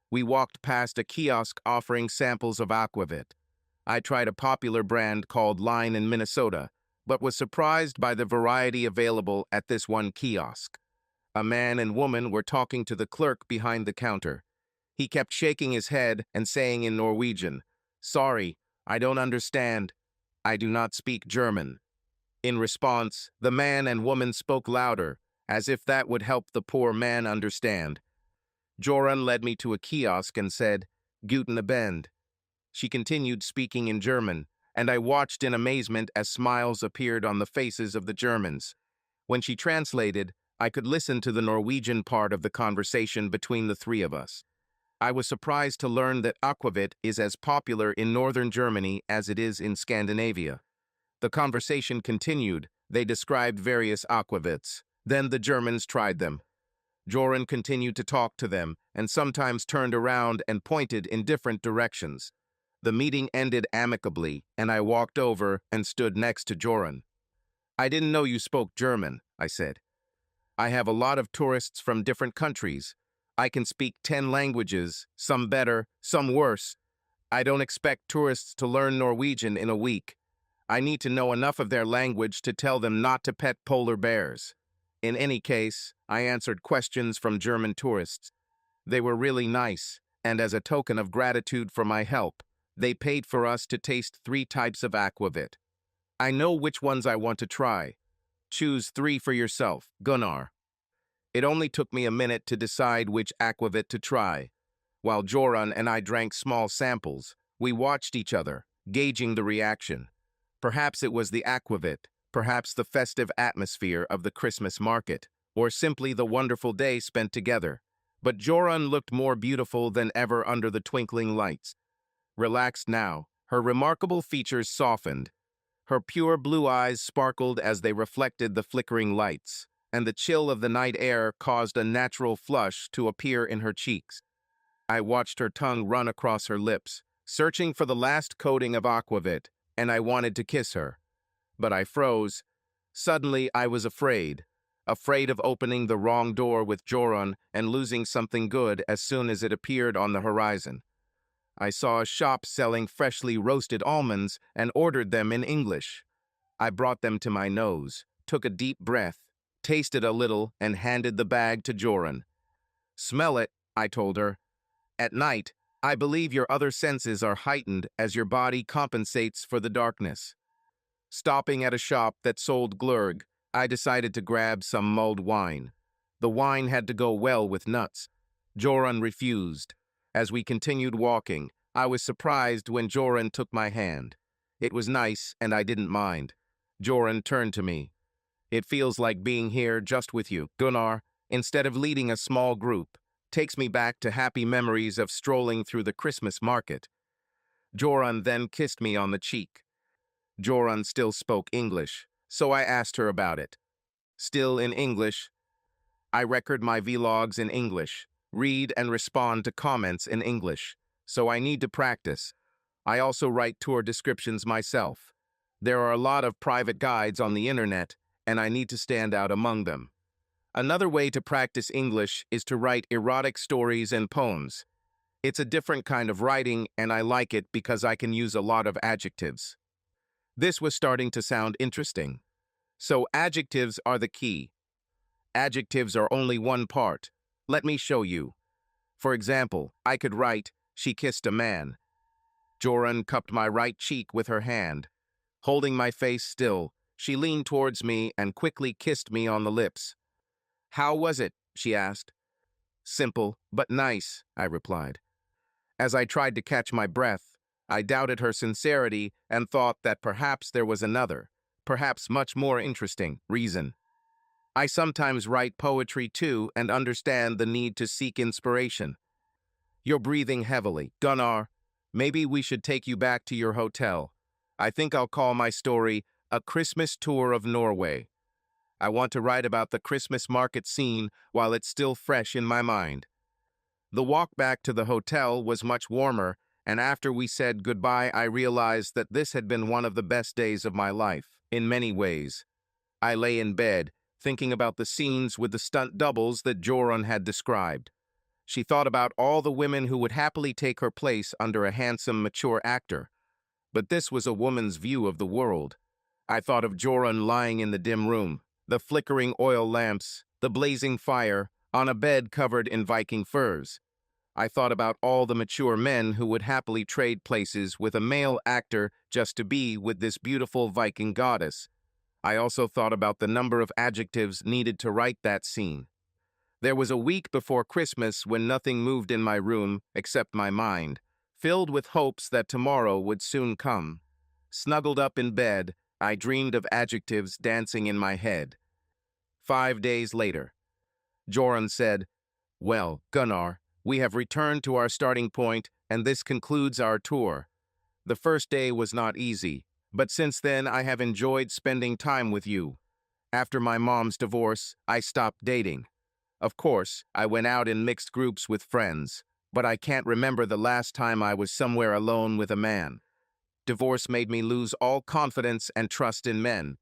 We walked past a kiosk offering samples of aquavit. I tried a popular brand called Line in Minnesota, but was surprised by the variety available at this one kiosk. A man and woman were talking to the clerk behind the counter. He kept shaking his head and saying in Norwegian, "Sorry, I don't understand. I do not speak German." In response, the man and woman spoke louder, as if that would help the poor man understand. Joran led me to a kiosk and said, "Guten Abend." She continued speaking in German, and I watched in amazement as smiles appeared on the faces of the Germans. When she translated, I could listen to the Norwegian part of the conversation between the three of us. I was surprised to learn that aquavit is as popular in northern Germany as it is in Scandinavia. The conversation continued. They described various aquavits. Then the Germans tried them. Joran continued to talk to them and sometimes turned around and pointed in different directions. The meeting ended amicably, and I walked over and stood next to Joran. "I didn't know you spoke German," I said. "I have a lot of tourists from different countries. I can speak 10 languages, some better, some worse. I don't expect tourists to learn Norwegian in a week. I need to know enough of their language to tell them not to pet polar bears." In any case, I answered questions from German tourists. They were really nice, and as a token of gratitude for my help, they paid for us to taste 3 types of aquavit. "I know which ones I want to try. Choose 3 for yourself, Gunnar." It only took me a minute to decide which aquavit to try. While Joran and I drank small samples, we watched each other, gauging the reaction. Perhaps it was the aquavit, perhaps the festive atmosphere of the Christmas market, or simply the wonderful day spent together. But Joran looked more beautiful than ever under the twinkling lights. Relaxed now, her remarkable features softened. Her pure blue eyes sparkled as they reflected the flickering lights, and the chill of the night air caused a natural flush to appear in her cheeks. I watched her tongue run across her lips, searching for the last coating of aquavit, and I wanted to kiss her. But I froze. Suddenly, I was afraid of opening the wrong door with Joran and losing something good as soon as it appeared on the horizon. I saw a shop selling freshly roasted almonds and ordered them in English. I brought them to my nose, took a deep breath, tasted a little, and handed the bag to Joran. "Smell it," I told her. "At night, I believe your other senses are heightened as your body compensates for the darkness." Stopping at a shop that sold glurg, I decided to grab some mulled wine. The wine had to go well with nuts. Joran refused. As we continued walking, I was surprised when Joran took my hand. It was nice, and I didn't mind. Joran turned to me. It feels like being here just with you, Gunnar, instead of leading a small group. Takes me back to happy memories of strolling through the Christmas market. Joran then kissed me on the cheek. Joran still spoke English, so I asked her about it. Still in English, I record my vlogs in English, read and respond to comments in English, so I need to practice. I also write tour descriptions myself. There are a lot of private guides on the internet, and I need to stand out among them. Another way to practice English is to write erotic stories and poems. It's a different kind of writing, and I like it because I can use a lot of adjectives. This was starting to sound interesting. So adjectives are the key. Adjectives are only one part. Let me show you. For example, I could write, she kissed a man. Joran cupped my right cheek with her hand. Holding my face still, she leaned towards me and quickly kissed me on the lips. How was it? She asked. Simple, but nice, I replied. As I tried to catch my breath, I doubted her sincerity and thought that perhaps there was another, perhaps much more interesting, reason. I sometimes write poetry too and understand the need to seek inspiration. You're breathing heavily, Gunnar. Maybe we should take you back to your hotel. I think I'll call my story A Christmas Tour of Norway. I want to write about the Christmas market scene while it's still fresh in my mind. The walk back to the hotel was much warmer, and after we said goodbye, I realized that this had been one of the best days of my life, in many ways. I lay in bed, thinking about the scenes with the stunt doubles that Joran had described. She thought about all the women who would happily take her place under a handsome, mature actor. But this was a woman's view of the world. I thought of Joran lying in the dim room, the flickering oil lamps, the blazing fire, on a bed covered in Viking furs. I thought about all the mature men who would happily trade places with a male actor just to be with this beautiful Viking goddess. I also thought about the number of adjectives needed to write that scene. There was a week before Christmas when nothing moved in my room except my mind, filled with hopes that tomorrow would soon come. Snuggled up in bed, I dreamed of adjectives dancing in my head. 5 days later, Joran said, Well, Gunnar, we have returned to our starting point, and this concludes our tour. The first day was not easy, but since then I have enjoyed spending time with you. After my mom's divorce, I stopped dating. Of course, I went out in mixed groups with friends, but I can't remember the last time I was somewhere alone with a man. Divorce made me lose all confidence and trust in men.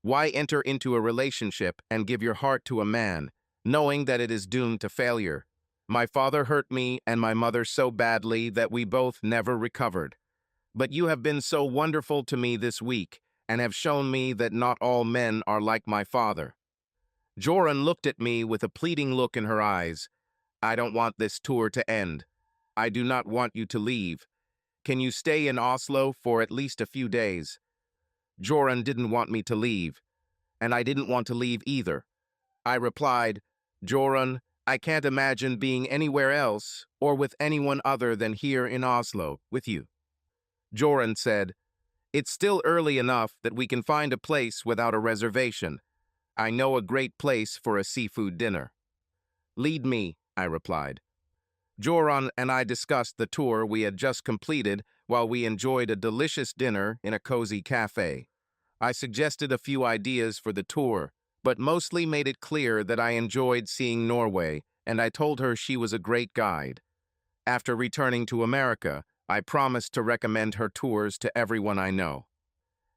Why enter into a relationship and give your heart to a man, knowing that it is doomed to failure? My father hurt me and my mother so badly that we both never recovered. But you have been so wonderful to me this week and have shown me that not all men are like my father. Joran looked at me with a pleading look in her eyes. I don't want this tour to end. I do not want you to leave. Can you stay in Oslo for at least a few days? Joran didn't want me to leave, and I didn't want to leave either. I replied, Joran, I can't imagine being anywhere else or with anyone other than here in Oslo with you. Joran said, It's still early enough that we can find a place without a reservation. I know a great place for a seafood dinner. Lead me, I replied. Joran and I discussed the tour we had just completed while we enjoyed a delicious dinner in a cozy cafe. I suggested a few ideas for the tour, but mostly made it clear that I enjoyed seeing Norway, and I told her she was a great guide. After returning to America, I promised to recommend her tours to everyone I know.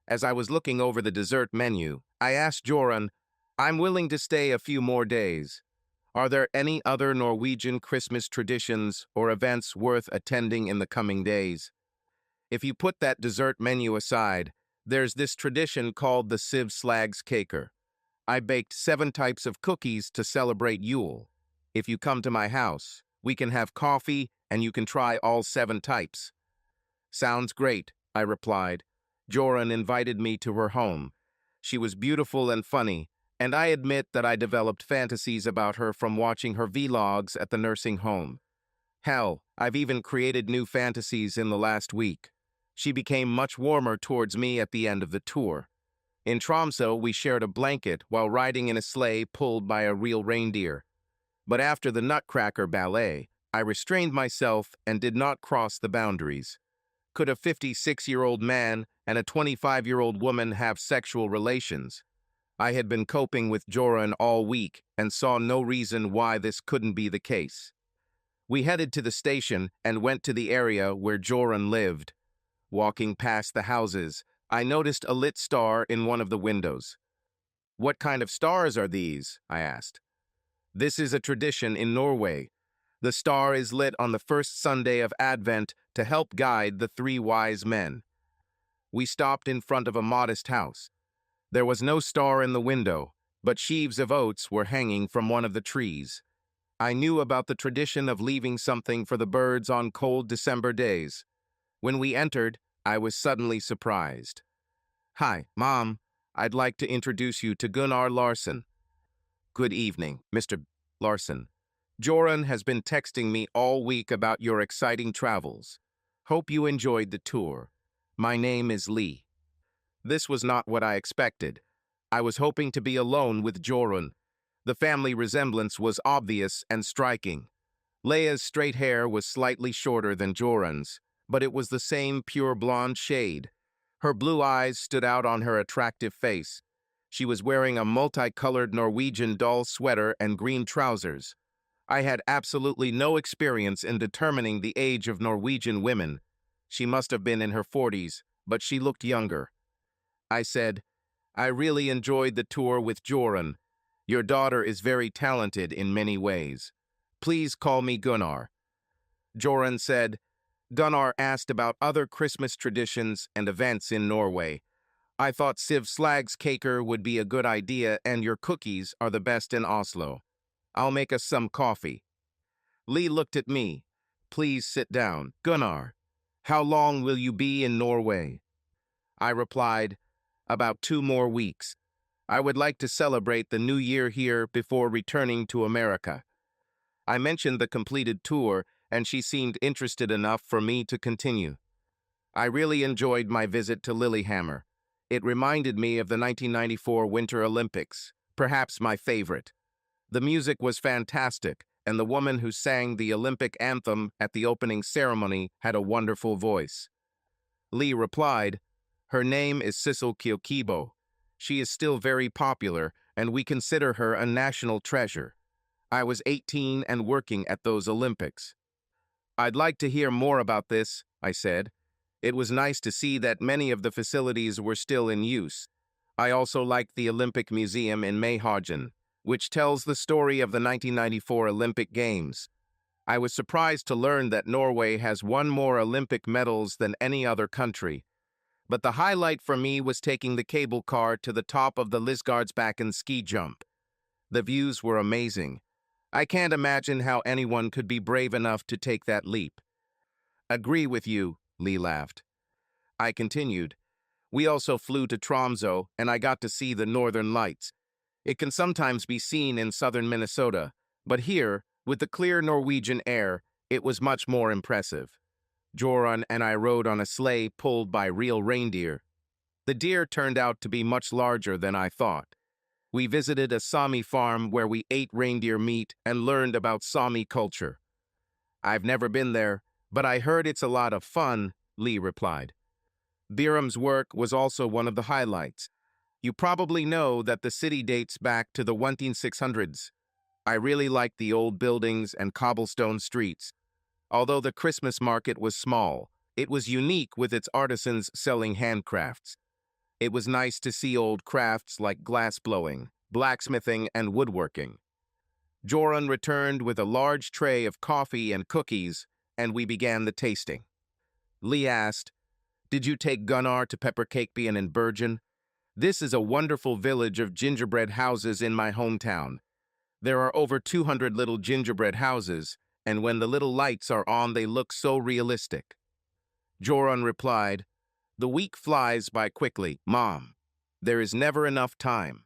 As I was looking over the dessert menu, I asked Joran, I'm willing to stay a few more days. Are there any other Norwegian Christmas traditions or events worth attending in the coming days? If you put that dessert menu aside, there's this tradition called the Sivslagskaker. I baked 7 types of cookies to celebrate Yule. If you come to my house, we can have coffee and you can try all 7 types. Sounds great, I replied. Joran invited me to her home. She was beautiful and funny, and I admit that I developed fantasies about her from watching her vlogs at the nursing home. Hell, I've even created new fantasies in the last week. She became much warmer towards me at the end of the tour. In Tromsø, we shared a blanket while riding in a sleigh pulled by a real reindeer. But after the Nutcracker ballet, I restrained myself and did not cross the boundaries. Could a 56-year-old man and a 25-year-old woman have sexual relations? I had been coping with Joran all week and saw no reason why this couldn't be the case. We headed to the station and went to the area where Joran lived. Walking past the houses, I noticed a lit star in one of the windows. "What kind of stars are these?" I asked. "This is a tradition in Norway. The star is lit on the first Sunday of Advent to help guide the three wise men." We stopped in front of a modest house. There was no star in the window, but sheaves of oats were hanging from one of the trees. I knew about the tradition of leaving something for the birds on cold December days. When we entered, I was suddenly surprised. "Hi, Mom. I'd like to introduce you to Gunnar Larsen." "Good evening, Mr. Larsen. Joran has been texting me all week about your exciting travels. Hope you enjoyed the tour. My name is Lee." This was not what I expected. I was hoping to be alone with Joran. The family resemblance was obvious and striking. Leia's straight hair was slightly shorter than Joran's, but it was the same pure blonde shade. Her blue eyes stood out on her attractive face. She was wearing a multicolored Norwegian doll sweater and green trousers. I had absolutely no experience in determining the age of Norwegian women. She must have been in her 40s, but she looked younger. I said, "I really enjoyed the tour with Joran. Your daughter is very talented in many ways. Please call me Gunnar." Joran said, "Gunnar asked about other Christmas traditions and events in Norway. I thought Siv Slag's caker would be a good idea, and your cookies are the best in Oslo. I'll make us some coffee." Lee looked at me. "Please sit down. Gunnar, how long will you be in Norway?" I replied, "About 2 more weeks. I would like to celebrate the new year here before returning to America." I mentioned the completed tour, and she seemed interested enough for me to continue. I really enjoyed my visit to Lillehammer. It reminded me of the 1994 Winter Olympics, perhaps my favorite. The music was fantastic, and the woman who sang the Olympic anthem at the opening ceremony had a wonderful voice. Lee replied, "Her name is Sissel Kiokibo. She is still very popular, and we consider her a national treasure. I was 18 and working at those Olympics." "I'd like to hear more about this," I said. It was nice to see that many of the facilities were still in use. I also liked the Olympic Museum in Mayhagen, which tells the story of the 1994 Olympic Games. I was surprised to learn that Norway has won more Olympic medals than any other country. But the highlight for me was taking the cable car to the top of the Lisgardsbakken ski jump. The views were amazing. I can't imagine how anyone could be brave enough to take that leap. "Agree with you," Lee laughed. I continued, "We also flew to Tromsø, and I got to see the Northern Lights. It can sometimes be seen in southern Minnesota, but here, with the clear Norwegian air, it was much more impressive." Joran and I rode on a sleigh pulled by real reindeer. The deer turned out to be much larger than I thought. We visited a Sami farm where we ate reindeer meat and learned about Sami culture. "I've never been there, but I heard it's a lot of fun," Lee replied. Biram's work was also one of the highlights. You probably know that the city dates back to the 1600s. I really liked the old buildings and cobblestone streets. Although the Christmas market was small, it was unique with its artisans selling handcrafts. It was nice to see old crafts like glass-blowing, blacksmithing, and woodworking. Joran returned with a large tray of coffee and cookies, and we began the tasting. Lee asked, "Did you take Gunnar to Peppercakebean in Bergen? This is a wonderful village of gingerbread houses in my hometown. There are over 200 little gingerbread houses, and when the little lights are on, they look so realistic." Joran replied, The week flies by quickly, Mom. There is never enough time.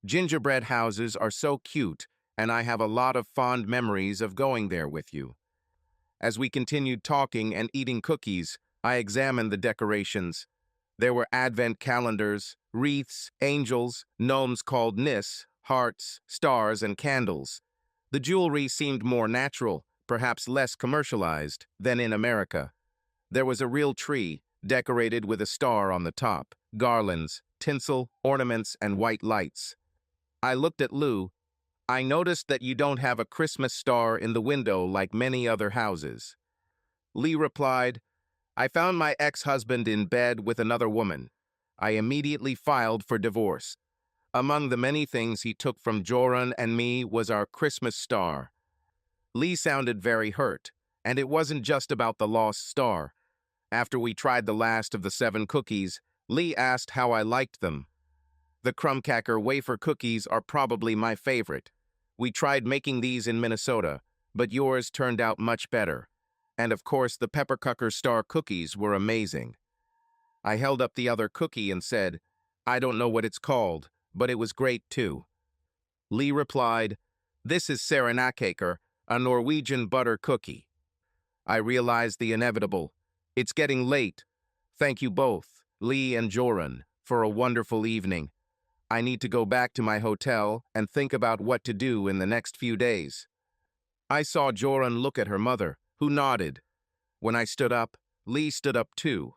Gingerbread houses are so cute, and I have a lot of fond memories of going there with you. As we continued talking and eating cookies, I examined the decorations. There were advent calendars, wreaths, angels, gnomes called nis, hearts, stars, and candles. The jewelry seemed more natural, perhaps less commercialized, than in America. There was a real tree, decorated with a star on the top, garlands, tinsel, ornaments, and white lights. I looked at Lou. I noticed that you don't have a Christmas star in the window like many other houses. Lee replied, I found my ex-husband in bed with another woman. I immediately filed for divorce. Among the many things he took from Joran and me was our Christmas star. Lee sounded very hurt, and it wasn't just about the lost star. After we tried the last of the 7 cookies, Lee asked how I liked them. The crumb-cracker wafer cookies are probably my favorite. We tried making these in Minnesota, but yours turned out much better. And of course, the peppercucker star cookies were amazing. I held up the other cookie and said, I don't know what it's called, but it was great too. Lee replied, This is Serenakaker, a Norwegian butter cookie. I realized the inevitable. It's getting late. Thank you both, Lee and Joran, for a wonderful evening. I need to go back to my hotel and think about what to do in the next few days. I saw Joran look at her mother, who nodded. When I stood up, Lee stood up too.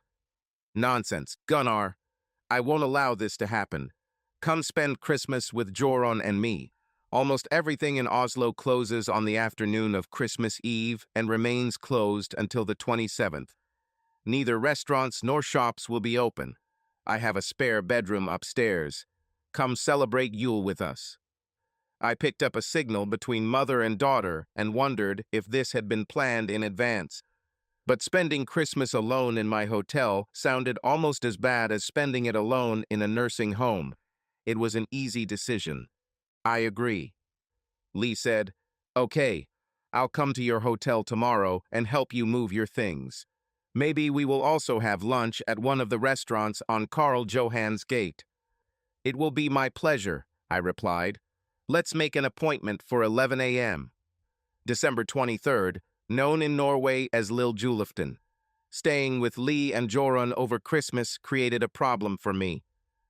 Nonsense, Gunnar. I won't allow this to happen. Come spend Christmas with Joran and me. Almost everything in Oslo closes on the afternoon of Christmas Eve and remains closed until the 27th. Neither restaurants nor shops will be open. I have a spare bedroom upstairs. Come celebrate Yule with us. I picked up a signal between mother and daughter and wondered if this had been planned in advance. But spending Christmas alone in my hotel sounded almost as bad as spending it alone in a nursing home. It was an easy decision. I agree. Lee said, Okay, I'll come to your hotel tomorrow and help you move your things. Maybe we will also have lunch at one of the restaurants on Karl Johan's Gate. It will be my pleasure, I replied. Let's make an appointment for 11 a.m. December 23rd, known in Norway as Lille Julaften. Staying with Lee and Joran over Christmas created a problem for me.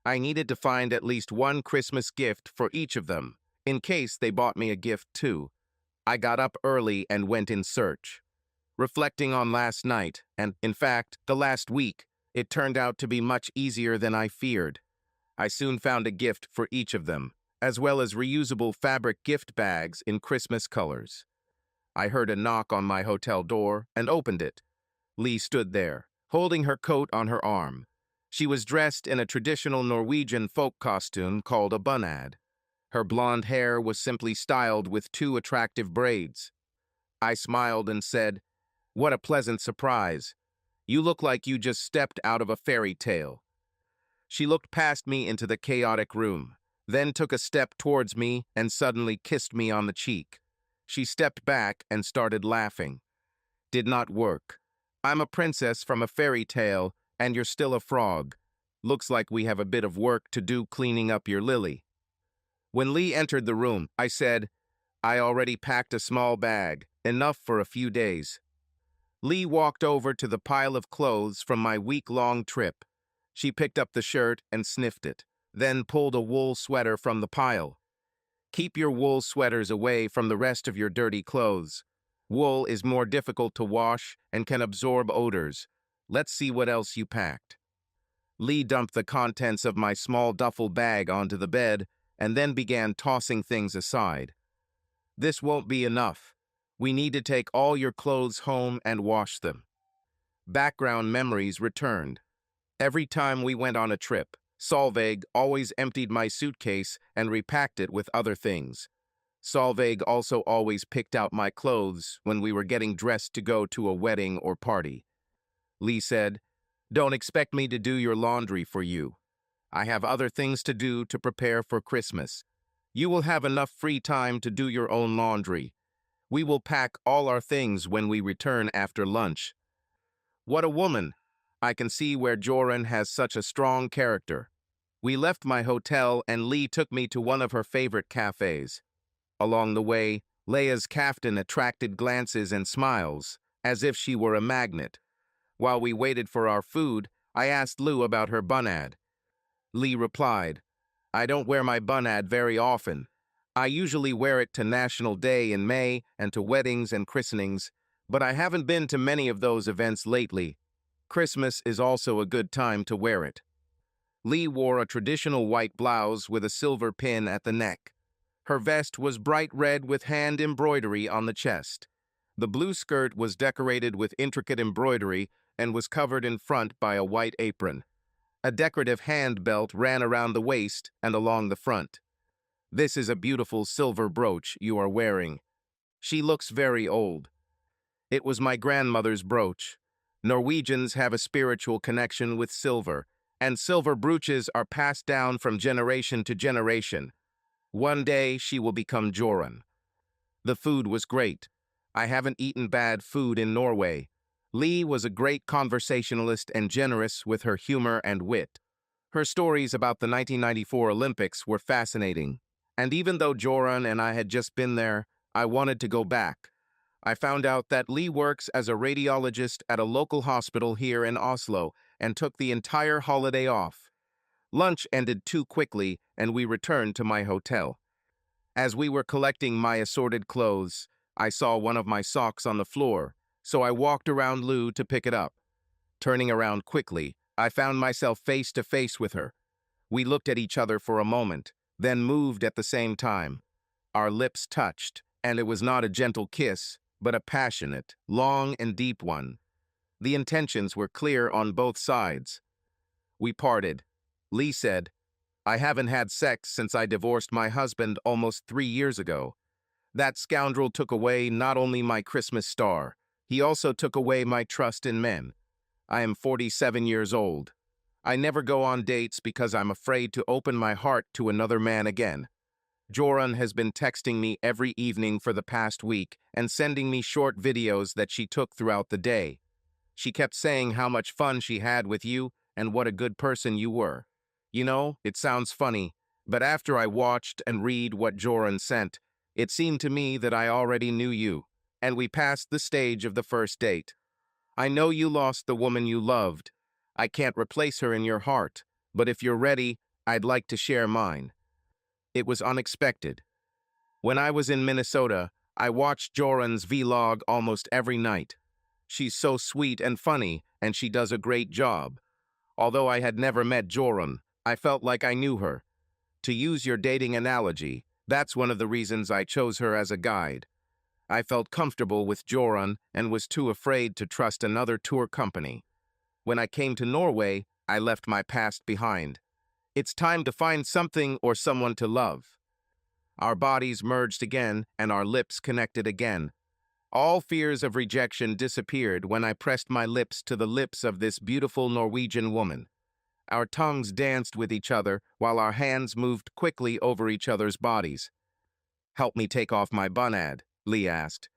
I needed to find at least one Christmas gift for each of them, in case they bought me a gift too. I got up early and went in search. Reflecting on last night, and in fact, the last week, it turned out to be much easier than I feared. I soon found a gift for each of them, as well as reusable fabric gift bags in Christmas colors. I heard a knock on my hotel door and opened it. Lee stood there, holding her coat on her arm. She was dressed in a traditional Norwegian folk costume called a bunad. Her blonde hair was simply styled with 2 attractive braids. I smiled and said, What a pleasant surprise. You look like you just stepped out of a fairy tale. She looked past me into the chaotic room, then took a step towards me and suddenly kissed me on the cheek. She stepped back and started laughing. Did not work. I'm a princess from a fairy tale, and you're still a frog. Looks like we have a bit of work to do cleaning up your lily. When Lee entered the room, I said, I already packed a small bag, enough for a few days. Lee walked over to the pile of clothes from my week-long trip. She picked up the shirt and sniffed it, then pulled a wool sweater from the pile. Keep your wool sweaters away from the rest of your dirty clothes. Wool is more difficult to wash and can absorb odors. Let's see what else you packed. Lee dumped the contents of my small duffel bag onto the bed and then began tossing things aside. This won't be enough. We need to take all your clothes home and wash them. Background memories returned. Every time we went on a trip, Solveig always emptied my suitcase and repacked it with other things. Solveig also always picked out my clothes when we were getting dressed to go to a wedding or party. Lee said, Don't expect me to do your laundry for you. I have other things to do to prepare for Christmas. You will have enough free time to do your own laundry. We will pack all our things when we return after lunch. What a woman! I can see where Joran has such a strong character. We left my hotel and Lee took me to one of her favorite cafes. Along the way, Leia's kaftan attracted glances and smiles, as if she were a magnet. While we waited for our food, I asked Lou about her bunad. Lee replied, "I don't wear my bunad very often. I usually wear it to National Day in May and to weddings and christenings, but I haven't been to many of those events lately. Christmas is also a good time to wear it." Lee wore a traditional white blouse with a silver pin at the neck. Her vest was bright red with hand embroidery on the chest. The blue skirt was decorated with intricate embroidery and was covered in front by a white apron. A decorative hand belt ran around the waist and along the front. "This is a beautiful silver brooch you are wearing. She looks very old." It was my grandmother's brooch. Norwegians have a spiritual connection with silver, and silver brooches are passed down from generation to generation. One day she will become Joran. The food was great. I haven't eaten bad food in Norway. Lee was a great conversationalist and generous with her humor and wit. Her stories about the 1994 Olympics were fascinating, and even though Joran and I had just been there, I wanted to go back. I found out that Lee works as a radiologist at a local hospital here in Oslo and took the entire holiday off. Lunch ended too quickly, and we returned to my hotel. As we were collecting my assorted clothes, I saw one of my socks on the floor, so I walked around Lou to pick it up. Turning around quickly, I found myself face to face with her. We looked at each other for a moment, then moved at the same time. Our lips touched, and it was not a gentle kiss, but a passionate, long and deep one. The intentions were clear on both sides. We parted. Lee said, "I haven't had sex since I divorced my husband almost 3 years ago. That scoundrel took away not only my Christmas star, he also took away my trust in men. I am 47 years old. I never go on dates because I'm afraid to open my heart to another man again. Joran has been texting me every evening for the past week and sending me short videos that she took throughout the day. She kept saying how much fun she had with you and what a good person you were. You know, it sounds funny, but after I watched and read what Joran sent, it seemed to me that I already knew you, and we passed the stage of the first date. I know you lost the woman you loved. I can't replace her in your heart, but if you're ready, I'd like to share mine." It was unexpected. When I was in Minnesota, I watched Joran's vlog almost every night. She's so sweet and funny, and she does a great job. Although I had never met Joran, I felt like I knew her. To use your dating analogy, that's one of the reasons I chose her as a guide. I felt comfortable with Joran and was too afraid to trust another tour company. When I came to Norway, I left my past behind. It's time to find something or someone to love. Our bodies merged again and our lips connected again. All fears of rejection disappeared when I pressed my lips to the lips of this beautiful Norwegian woman. Our tongues danced with each other while our hands moved quickly over each other's bodies. "Help me take off my bunad," Lee asked.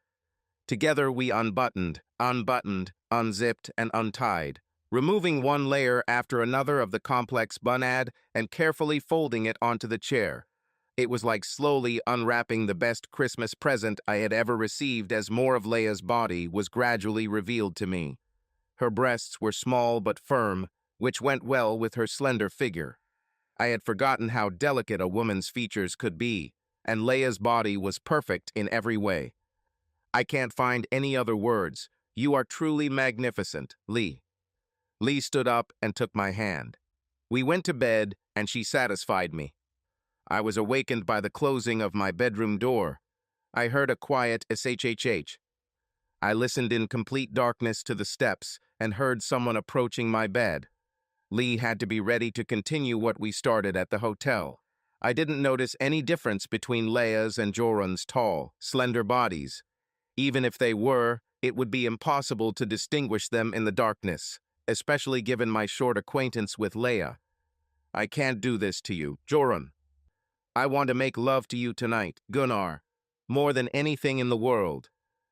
Together we unbuttoned, unzipped, and untied, removing one layer after another of the complex bunad and carefully folding it onto the chair. It was like slowly unwrapping the best Christmas present I had ever received as more of Leia's body was gradually revealed to me. Her breasts were small but firm, which went well with her slender figure. I had forgotten how delicate a woman's features could be, and Leia's body was perfect in every way. I can't find any other words. You are truly magnificent, Lee. Lee stood up and took my hand. We went to bed, and she satisfied me. I was awakened by the closing of my bedroom door. I heard a quiet shhh. I listened in complete darkness to the steps and heard someone approaching my bed. Lee had to be ready to continue what we started at the hotel. I didn't notice any difference between Leia's and Joran's tall, slender bodies. Even if they were, it would be impossible to distinguish them in the darkness, especially given my short acquaintance with Leia. "I can't do this to you, Joran. I want to make love to you tonight, Gunnar, more than anything in the world.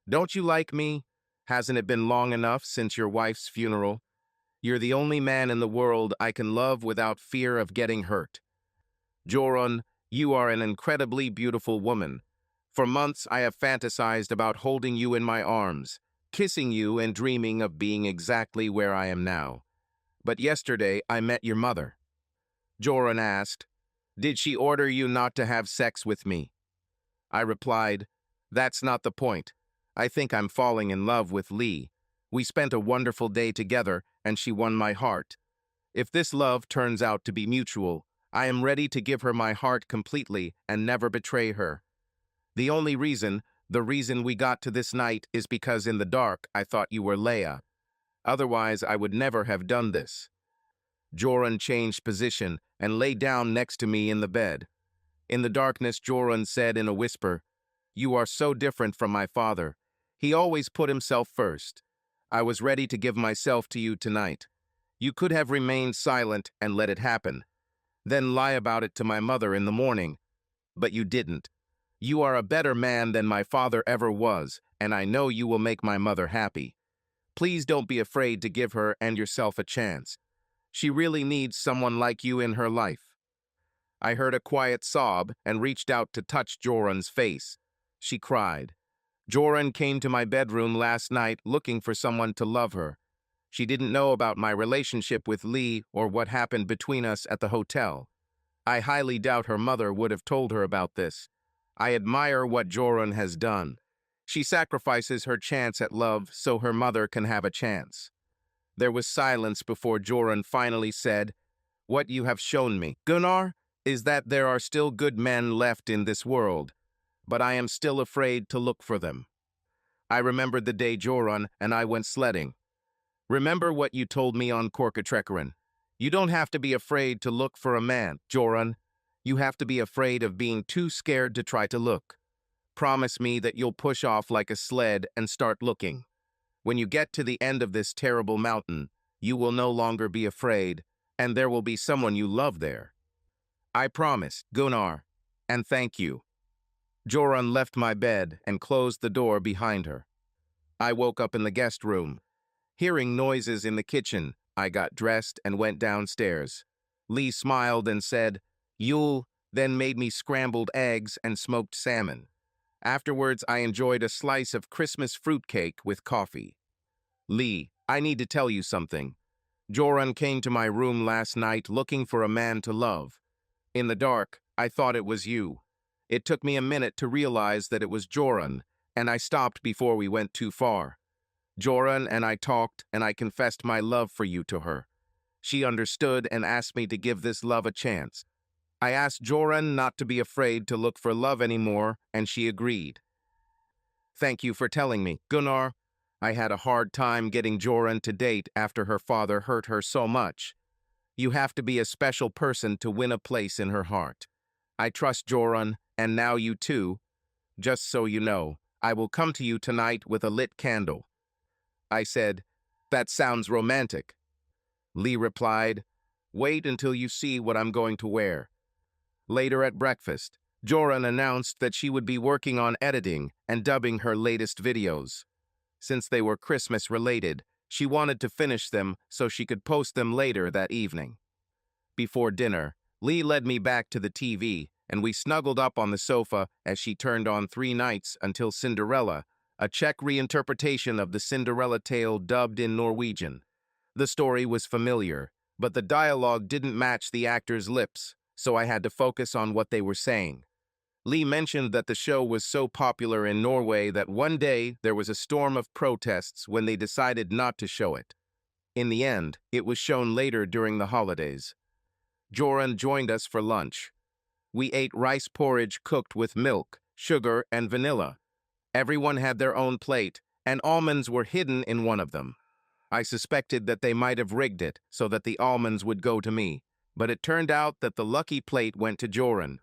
Don't you like me? Hasn't it been long enough since your wife's funeral? You're the only man in the world I can love without fear of getting hurt. Joran, you are an incredibly beautiful woman. For months I have fantasized about holding you in my arms, kissing you and dreaming of being exactly where I am now. But yesterday I met your mother. Joran asked, "Did she order you not to have sex with me?" I replied, "That's not the point. I think I'm falling in love with Lee. We spent a wonderful day together, and she won my heart. If this love turns out to be mutual, I am ready to give her my heart completely and never betray her. The only reason, the reason we got to this night is because in the dark I thought you were Leia. Otherwise, I would never have done this." Joran changed position and lay down next to me in the bed. In the darkness, Joran said in a whisper, "You are so different from my father. He always put himself first. I was ready to give myself to you tonight. You could have remained silent and let it happen, then lie about it to my mother in the morning. But you didn't. You are a better man than my father ever was, and I know you will make my mother happy. Please don't be afraid to give her and yourself a chance. She really needs someone like you in her life." I heard a quiet sob and reached out to touch Joran's face. She cried. Joran came to my bedroom last night looking for someone to love her. She didn't know about my relationship with Lee or what happened between us at the hotel. I highly doubt her mother would have told her about this. I admire what Joran has done. She sacrifices her chance at love so her mother can have a chance. There was silence before Joran finally said, "What you have shown me, Gunnar, is that there are still good men left in this world, but I am still afraid to look for them." I remembered the day Joran and I went sledding. "Remember what you told me on Korkatrekkeran. You don't have to be afraid to look for a man, Joran. You have to be afraid of being too scared to try to look. Promise me that you'll push off like a sled and start looking. When you get to the end of this terrible mountain, you will no longer be afraid, and there will be someone you love there." "I promise, Gunnar, and thank you." Joran left my bed and closed the door behind her. I woke up in the guest room. Hearing noises in the kitchen, I got dressed and went downstairs. Lee smiled and said, "Yule," then made me scrambled eggs and smoked salmon. Afterwards, I enjoyed a slice of Christmas fruitcake with coffee. "Lee, I need to tell you something. Joran came to my room last night looking for a man to love. In the dark, I thought it was you. It took me a minute to realize that it was Joran, and I stopped before we went too far. Joran and I talked, and I confessed my love for you to her. She understood and asked me to give this love a chance. I asked Joran not to be afraid to look for love anymore, and she agreed. Thank you for telling me, Gunnar. I had a hard time getting Joran to date after her father hurt her so much. You have to be a special person to win a place in her heart. I trust Joran, and now you too. Just so you know, I will come to you tonight with a lit candle." I said, "That sounds romantic." Lee replied, "Wait until you see what I'm going to wear." Later at breakfast, Joran announced that she would be working on editing and dubbing her latest videos. Since they were Christmas-related, she wanted to finish them so she could post them later that evening. Before dinner, Lee led me back to the TV, and we snuggled up on the sofa as she turned on Three Nights Until Cinderella, a Czech reinterpretation of the Cinderella tale dubbed in Norwegian. The story was familiar, but the dialogue didn't match the actors' lips, so I had to focus on what they were saying. Lee mentioned that the show was so popular in Norway that one day there was a storm of protests when they decided not to show it. In the end, it was shown later during the holidays. Joran joined us for lunch. We ate rice porridge cooked with milk, sugar, and vanilla. Everyone had their own plate, and almonds were hidden in one of them. I suspected that they might have rigged it so that the almonds would go to me, but it turned out that the lucky plate went to Joran.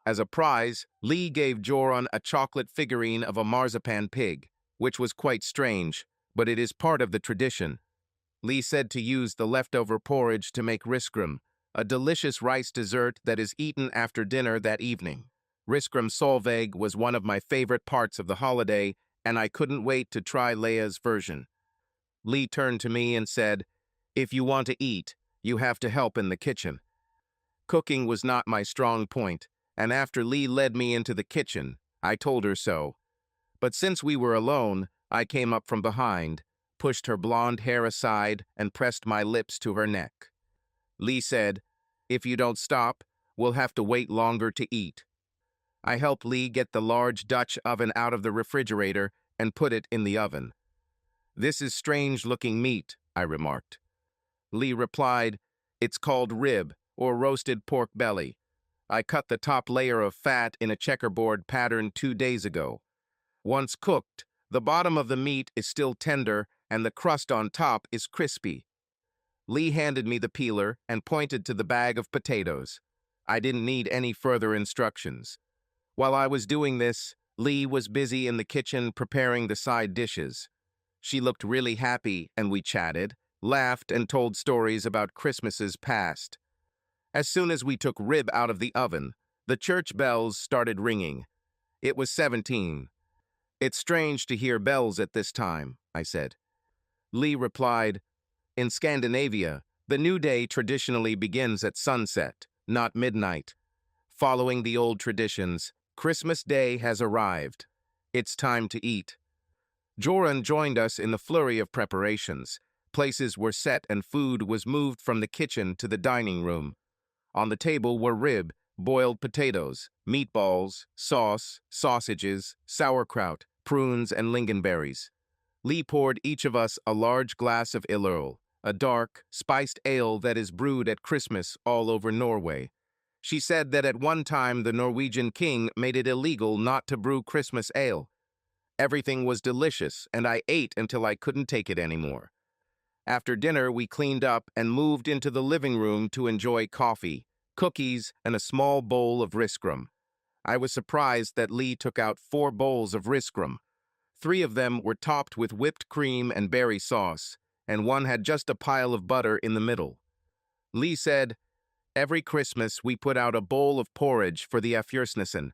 As a prize, Lee gave Joran a chocolate figurine of a marzipan pig, which was quite strange, but it is part of the tradition. Lee said to use the leftover porridge to make riskrem, a delicious rice dessert that is eaten after dinner that evening. Riskrem solveig was one of my favorite parts of the holiday, and I couldn't wait to try Leia's version. Lee turned to me and said, If you want to eat, you have to help in the kitchen. Cooking was not my strong point, and after Lee led me into the kitchen, I told her so. But since we were alone, I came up from behind, pushed her blonde hair aside, and pressed my lips to her neck. Lee said, "If you don't stop, we'll have to wait longer to eat." I helped Lee get the large Dutch oven out of the refrigerator and put it in the oven. "This is strange-looking meat," I remarked. Lee replied, "It's called rib, or roasted pork belly. I cut the top layer of fat in a checkerboard pattern 2 days ago. Once cooked, the bottom of the meat is still tender and the crust on top is crispy." Lee handed me the peeler and pointed to the bag of potatoes. I didn't need any further instructions. While I was doing this, Lee was busy in the kitchen preparing the side dishes. She looked really happy, and we chatted, laughed, and told stories about Christmases past. As soon as we took rib out of the oven, the church bells started ringing. It was 17. "It's strange to hear bells at this time," I said. Lee replied, "In Scandinavia, the new day traditionally begins at sunset, not midnight. Following the old traditions, Christmas Day has arrived. It's time to eat." Joran joined us in the flurry of preparations. Places were set and food was moved from the kitchen to the dining room. On the table were rib, boiled potatoes, meatballs, sauce, sausages, sauerkraut, prunes, and lingonberries. Lee poured each of us a large glass of Øløl, a dark, spiced ale that is brewed at Christmas all over Norway. She said that at one time the Norwegian king made it illegal not to brew Christmas ale. Everything was delicious, and I ate until I couldn't take it anymore. After dinner, we cleaned up and moved into the living room to enjoy coffee, cookies, and a small bowl of risgrum. I was surprised that Lee took out 4 bowls of risgrum. 3 of them were topped with whipped cream and berry sauce, and one had just a pile of butter in the middle. Lee said, "Every Christmas we put out a bowl of porridge for the Afjørsnissen.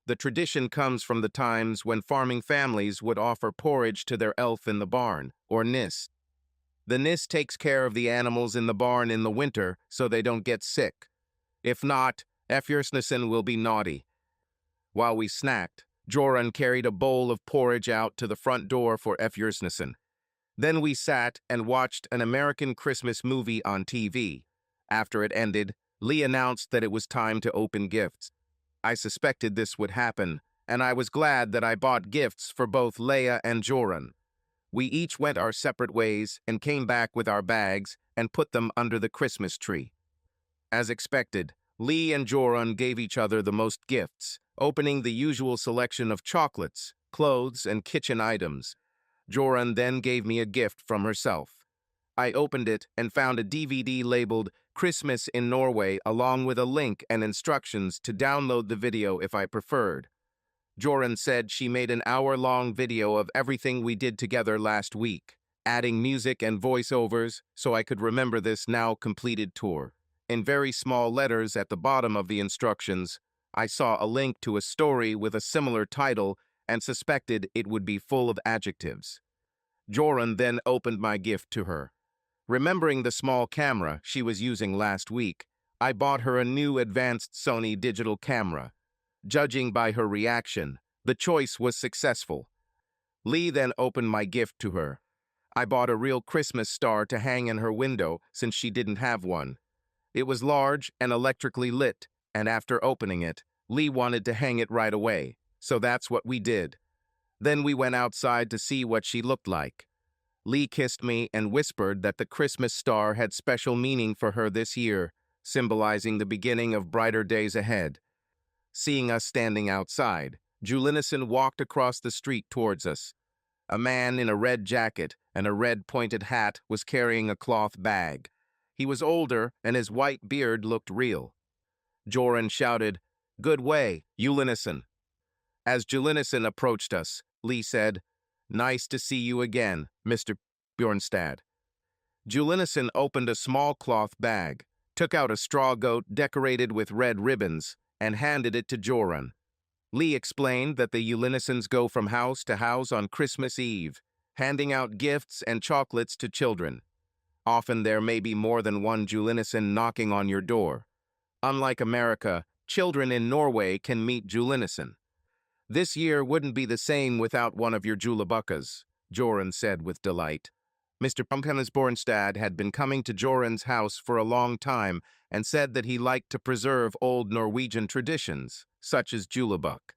The tradition comes from the times when farming families would offer porridge to their elf in the barn, or nis. The nis takes care of the animals in the barn in the winter so they don't get sick. If not, Afjørsnissen will be naughty." While we snacked, Joran carried a bowl of porridge out to the front door for Afjørsnissen. Then we sat and watched an American Christmas movie on TV. After it ended, Lee announced that it was time to open gifts. I suspected this would happen, and I was glad that I bought gifts for both Leia and Joran. We each went our separate ways and came back with our bags and put them under the Christmas tree. As expected, Lee and Joran gave each other the most gifts, opening the usual selection of chocolates, clothes, and kitchen items. Joran then gave me a gift from herself. I opened it and found a DVD labeled "Christmas in Norway" along with a link and instructions to download the video if I preferred. Joran said she made an hour-long video of everything we did together last week, adding music and voiceovers so I could remember this now completed tour. In very small letters at the bottom of the instructions, I saw a link to a story with a similar title and suspected it would be full of adjectives. Joran then opened my gift to her. Remembering the small camera she was using last week, I bought her a new advanced Sony digital camera. Judging by her reaction, the choice was successful. Lee then opened my gift to her. I bought a real Christmas star to hang in her window since she didn't have one. It was large and electrically lit, and after opening it, Lee wanted to hang it right away, so that's what we did. Then we went outside to see what she looked like. Lee kissed me and whispered that the Christmas star had special meaning for her this year, symbolizing the beginning of brighter days ahead. Seeing us standing outside, Julinnison walked across the street towards us. A man in a red jacket and a red pointed hat was carrying a cloth bag. He was older, and his white beard looked real. Joran shouted, "Good way, Julinnison." As Julinnison approached us, Lee said, "Nice to see you again, Mr. Bjornstad." Julinnison opened a small cloth bag, took out a straw goat decorated with red ribbons, and handed it to Joran. Lee explained that the Julinnisons go from house to house on Christmas Eve, handing out gifts and chocolates to children. Often there may be more than one Julinison knocking on your door. Unlike America, children in Norway can meet Julinison. This year wouldn't be the same without one of your Julebuckas, Joran said with delight. Mr. Pumpkin's Bornstad had been coming to Joran's house for a long time and said that he liked to preserve old Norwegian traditions, such as Julebuck.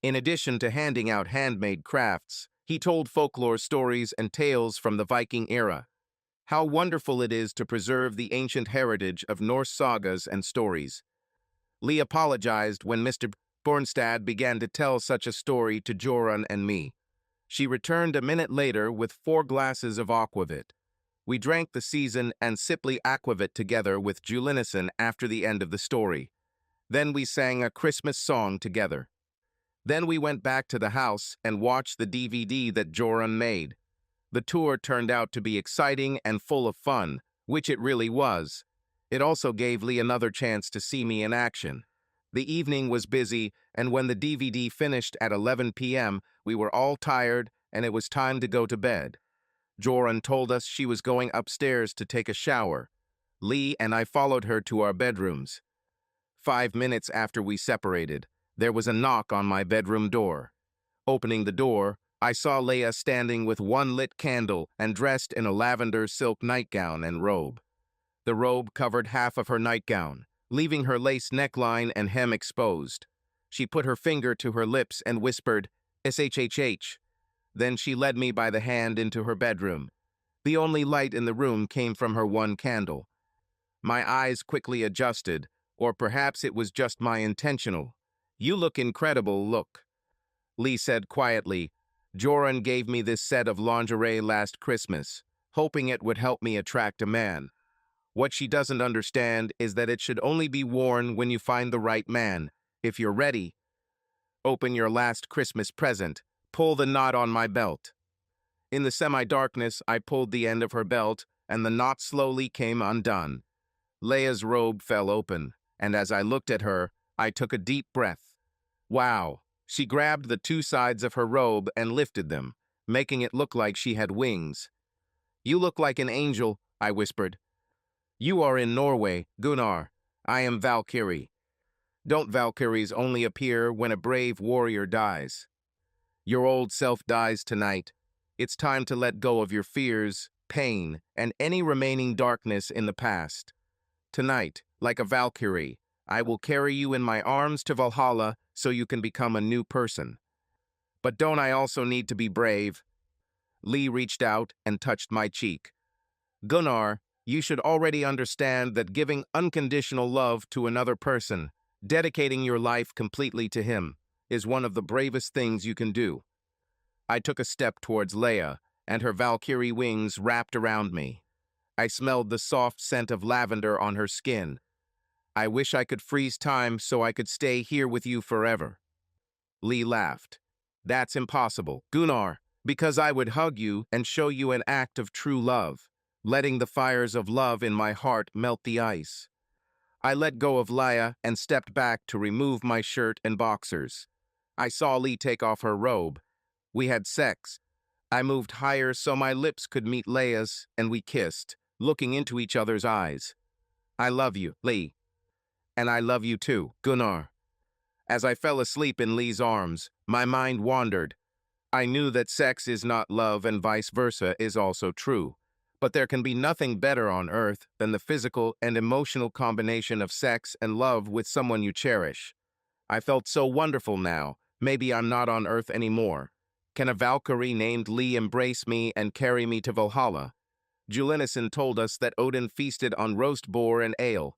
In addition to handing out handmade crafts, he told folklore stories and tales from the Viking era. How wonderful it is to preserve the ancient heritage of Norse sagas and stories. Lee apologized when Mr. Bornstad began to tell such a story to Joran and me. She returned a minute later with 4 glasses of aquavit. We drank the season and sipply aquavit together with Julinison after the end of the story. Then we sang a Christmas song together. Then we went back to the house and watched the DVD that Joran made. The tour turned out to be exciting and full of fun, which it really was. It also gave Lee another chance to see me in action. The evening was busy, and when the DVD finished at 11 p.m., we were all tired and it was time to go to bed. Joran told us she was going upstairs to take a shower. Lee and I followed her to our bedrooms. 5 minutes after we separated, there was a knock on my bedroom door. Opening the door, I saw Leia standing with one lit candle and dressed in a lavender silk nightgown and robe. The robe covered half of her nightgown, leaving her lace neckline and hem exposed. She put her finger to her lips and whispered, "SHHH." Then she led me by the hand into her bedroom. The only light in the room came from her one candle. My eyes quickly adjusted, or perhaps it was just my intentional. "You look incredible, look," Lee said quietly. "Joran gave me this set of lingerie last Christmas, hoping it would help me attract a man. What she doesn't understand is that it should only be worn when you find the right man. If you're ready, open your last Christmas present, pull the knot on my belt." In the semi-darkness, I pulled the end of her belt, and the knot slowly came undone. Leia's robe fell open, and as I looked at her, I took a deep breath. Wow! She grabbed the 2 sides of her robe and lifted them, making it look like she had wings. "You look like an angel," I whispered. "You are in Norway, Gunnar. I am Valkyrie. Don't Valkyries only appear when a brave warrior dies? Your old self dies tonight. It's time to let go of your fears, pain, and any remaining darkness in the past. Tonight, like a Valkyrie, I will carry you in my arms to Valhalla so you can become a new person. But don't I also need to be brave?" Lee reached out and touched my cheek. "Gunnar, you should already understand that giving unconditional love to another person, dedicating your life completely to him, is one of the bravest things you can do." I took a step towards Leia, and her Valkyrie wings wrapped around me. I smelled the soft scent of lavender on her skin. "I wish I could freeze time so I could stay here with you forever." Lee laughed. "That's impossible, Gunnar, because I would hug you and show you an act of true love, letting the fires of love in my heart melt the ice." I let go of Leia and stepped back to remove my shirt and boxers. I saw Lee take off her robe. We had sex. I moved higher so my lips could meet Leia's, and we kissed, looking into each other's eyes. "I love you, Lee. And I love you too, Gunnar." As I fell asleep in Lee's arms, my mind wandered. I knew that sex is not love and vice versa is also true. But there can be nothing better on earth than the physical and emotional combination of sex and love with someone you cherish. I felt so wonderful now. Maybe I'm not on earth anymore. Can a Valkyrie named Lee embrace me and carry me to Valhalla? Julinison told us that Odin feasted on roast boar and ale.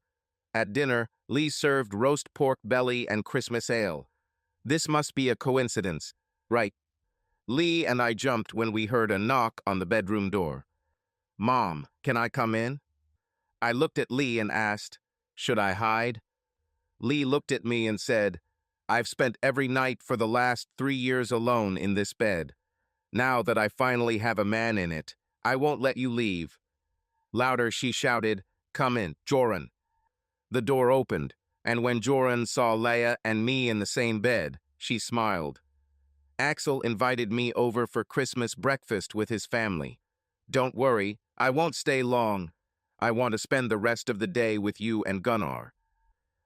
At dinner, Lee served roast pork belly and Christmas ale. This must be a coincidence, right? Lee and I jumped when we heard a knock on the bedroom door. "Mom, can I come in?" I looked at Lee and asked, "Should I hide?" Lee looked at me and said, "I've spent every night for the last 3 years alone in this bed. Now that I finally have a man in it, I won't let you leave." Louder she shouted, "Come in, Joran." The door opened, and when Joran saw Leia and me in the same bed, she smiled. "Axel invited me over for Christmas breakfast with his family. Don't worry, I won't stay long. I want to spend the rest of the day with you and Gunnar.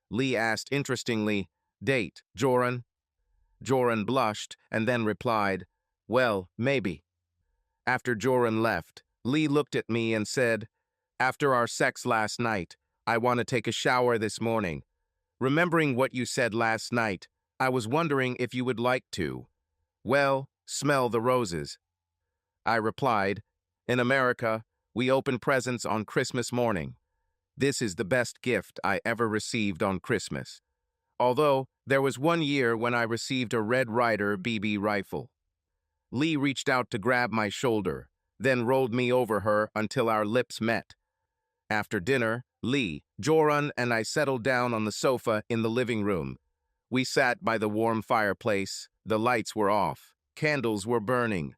Lee asked interestingly, date, Joran? Joran blushed and then replied, well, maybe. After Joran left, Lee looked at me and said, after our sex last night, I want to take a shower this morning. Remembering what you said last night, I was wondering if you would like to. Well, smell the roses. I replied, in America, we open presents on Christmas morning. This is the best gift I ever received on Christmas. Although, there was one year when I received a Red Ryder BB rifle. Lee reached out to grab my shoulder, then rolled me over her until our lips met. After dinner, Lee, Joran, and I settled down on the sofa in the living room. We sat by the warm fireplace, the lights were off, candles were burning.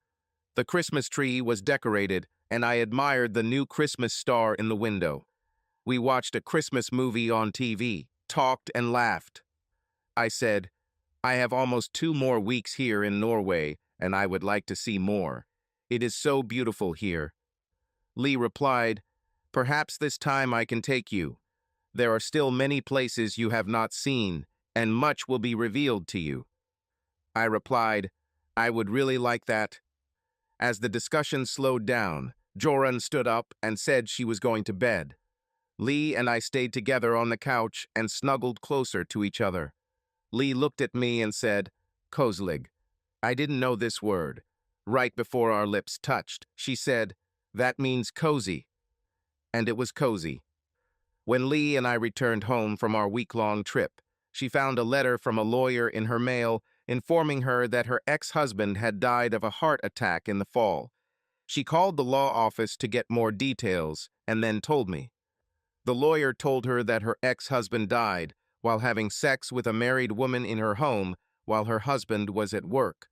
The Christmas tree was decorated, and I admired the new Christmas star in the window. We watched a Christmas movie on TV, talked and laughed. I said, I have almost 2 more weeks here in Norway, and I would like to see more. It is so beautiful here. Lee replied, perhaps this time I can take you. There are still many places you have not seen, and much will be revealed to you. I replied, I would really like that. As the discussion slowed down, Joran stood up and said she was going to bed. Lee and I stayed together on the couch and snuggled closer to each other. Lee looked at me and said, Kozlig. I didn't know this word. Right before our lips touched, she said, that means cozy. And it was cozy. When Lee and I returned home from our week-long trip, she found a letter from a lawyer in her mail informing her that her ex-husband had died of a heart attack in the fall. She called the law office to get more details and then told me. The lawyer told her that her ex-husband died while having sex with a married woman in her home while her husband was at work.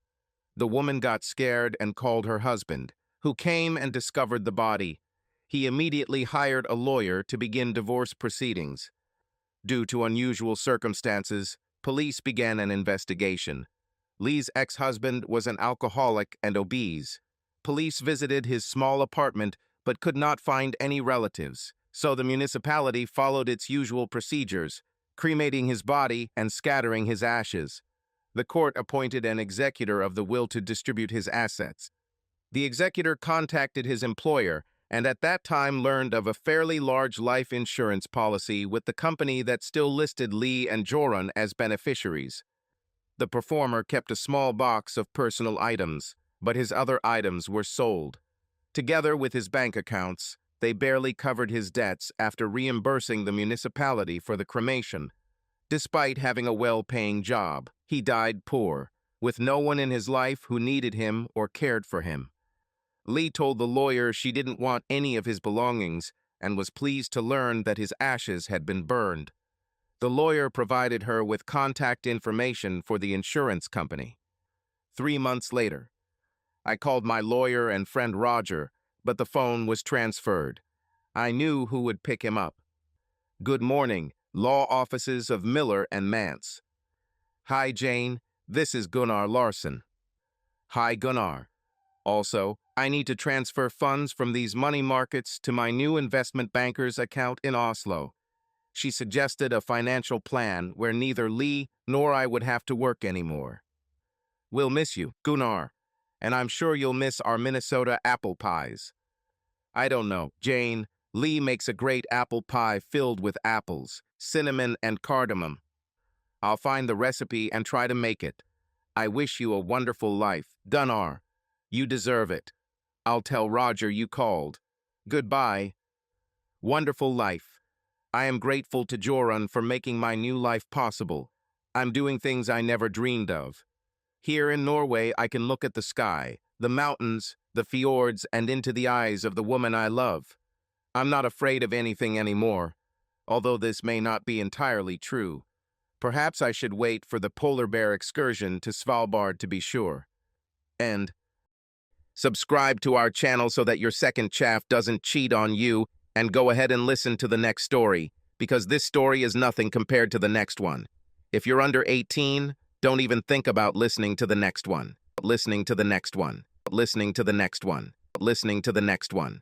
The woman got scared and called her husband, who came and discovered the body. He immediately hired a lawyer to begin divorce proceedings. Due to unusual circumstances, police began an investigation. Lee's ex-husband was an alcoholic and obese. Police visited his small apartment but could not find any relatives, so the municipality followed its usual procedures, cremating his body and scattering his ashes. The court appointed an executor of the will to distribute his assets. The executor contacted his employer and at that time learned of a fairly large life insurance policy with the company that still listed Lee and Joran as beneficiaries. The performer kept a small box of personal items, but his other items were sold. Together with his bank accounts, they barely covered his debts after reimbursing the municipality for the cremation. Despite having a well-paying job, he died poor, with no one in his life who needed him or cared for him. Lee told the lawyer she didn't want any of his belongings and was pleased to learn that his ashes had been burned. The lawyer provided her with contact information for the insurance company. 3 months later, I called my lawyer and friend Roger, but the phone was transferred. I knew who would pick him up. Good morning, law offices of Miller and Mance. Hi, Jane. This is Gunnar Larson. Hi, Gunnar. Also, I need to transfer funds from these money markets to my new investment banker's account in Oslo. She suggested a financial plan where neither Lee nor I would have to work anymore. We'll miss you, Gunnar, and I'm sure you'll miss our Minnesota apple pies. I don't know, Jane. Lee makes a great apple pie filled with apples, cinnamon, and cardamom. I'll find the recipe and try to make it. I wish you a wonderful life, Gunnar. You deserve it. I'll tell Roger you called. Goodbye. Wonderful life. I am grateful to Joran for making my new life possible. I'm doing things I never dreamed of. Here in Norway, I can look at the sky, the mountains, the fjords, and into the eyes of the woman I love. I'm not afraid of anything anymore, although this may not be entirely true. Perhaps I should wait for the polar bear excursion to Svalbard to be sure. And subscribe to our channel so that your second chaff doesn't cheat on you, and go ahead and listen to the next story, because this story is nothing compared to the next one. If you're under 18, don't even think about listening to the next one. Listening to the next one. Listening to the next one. Listening to the next one.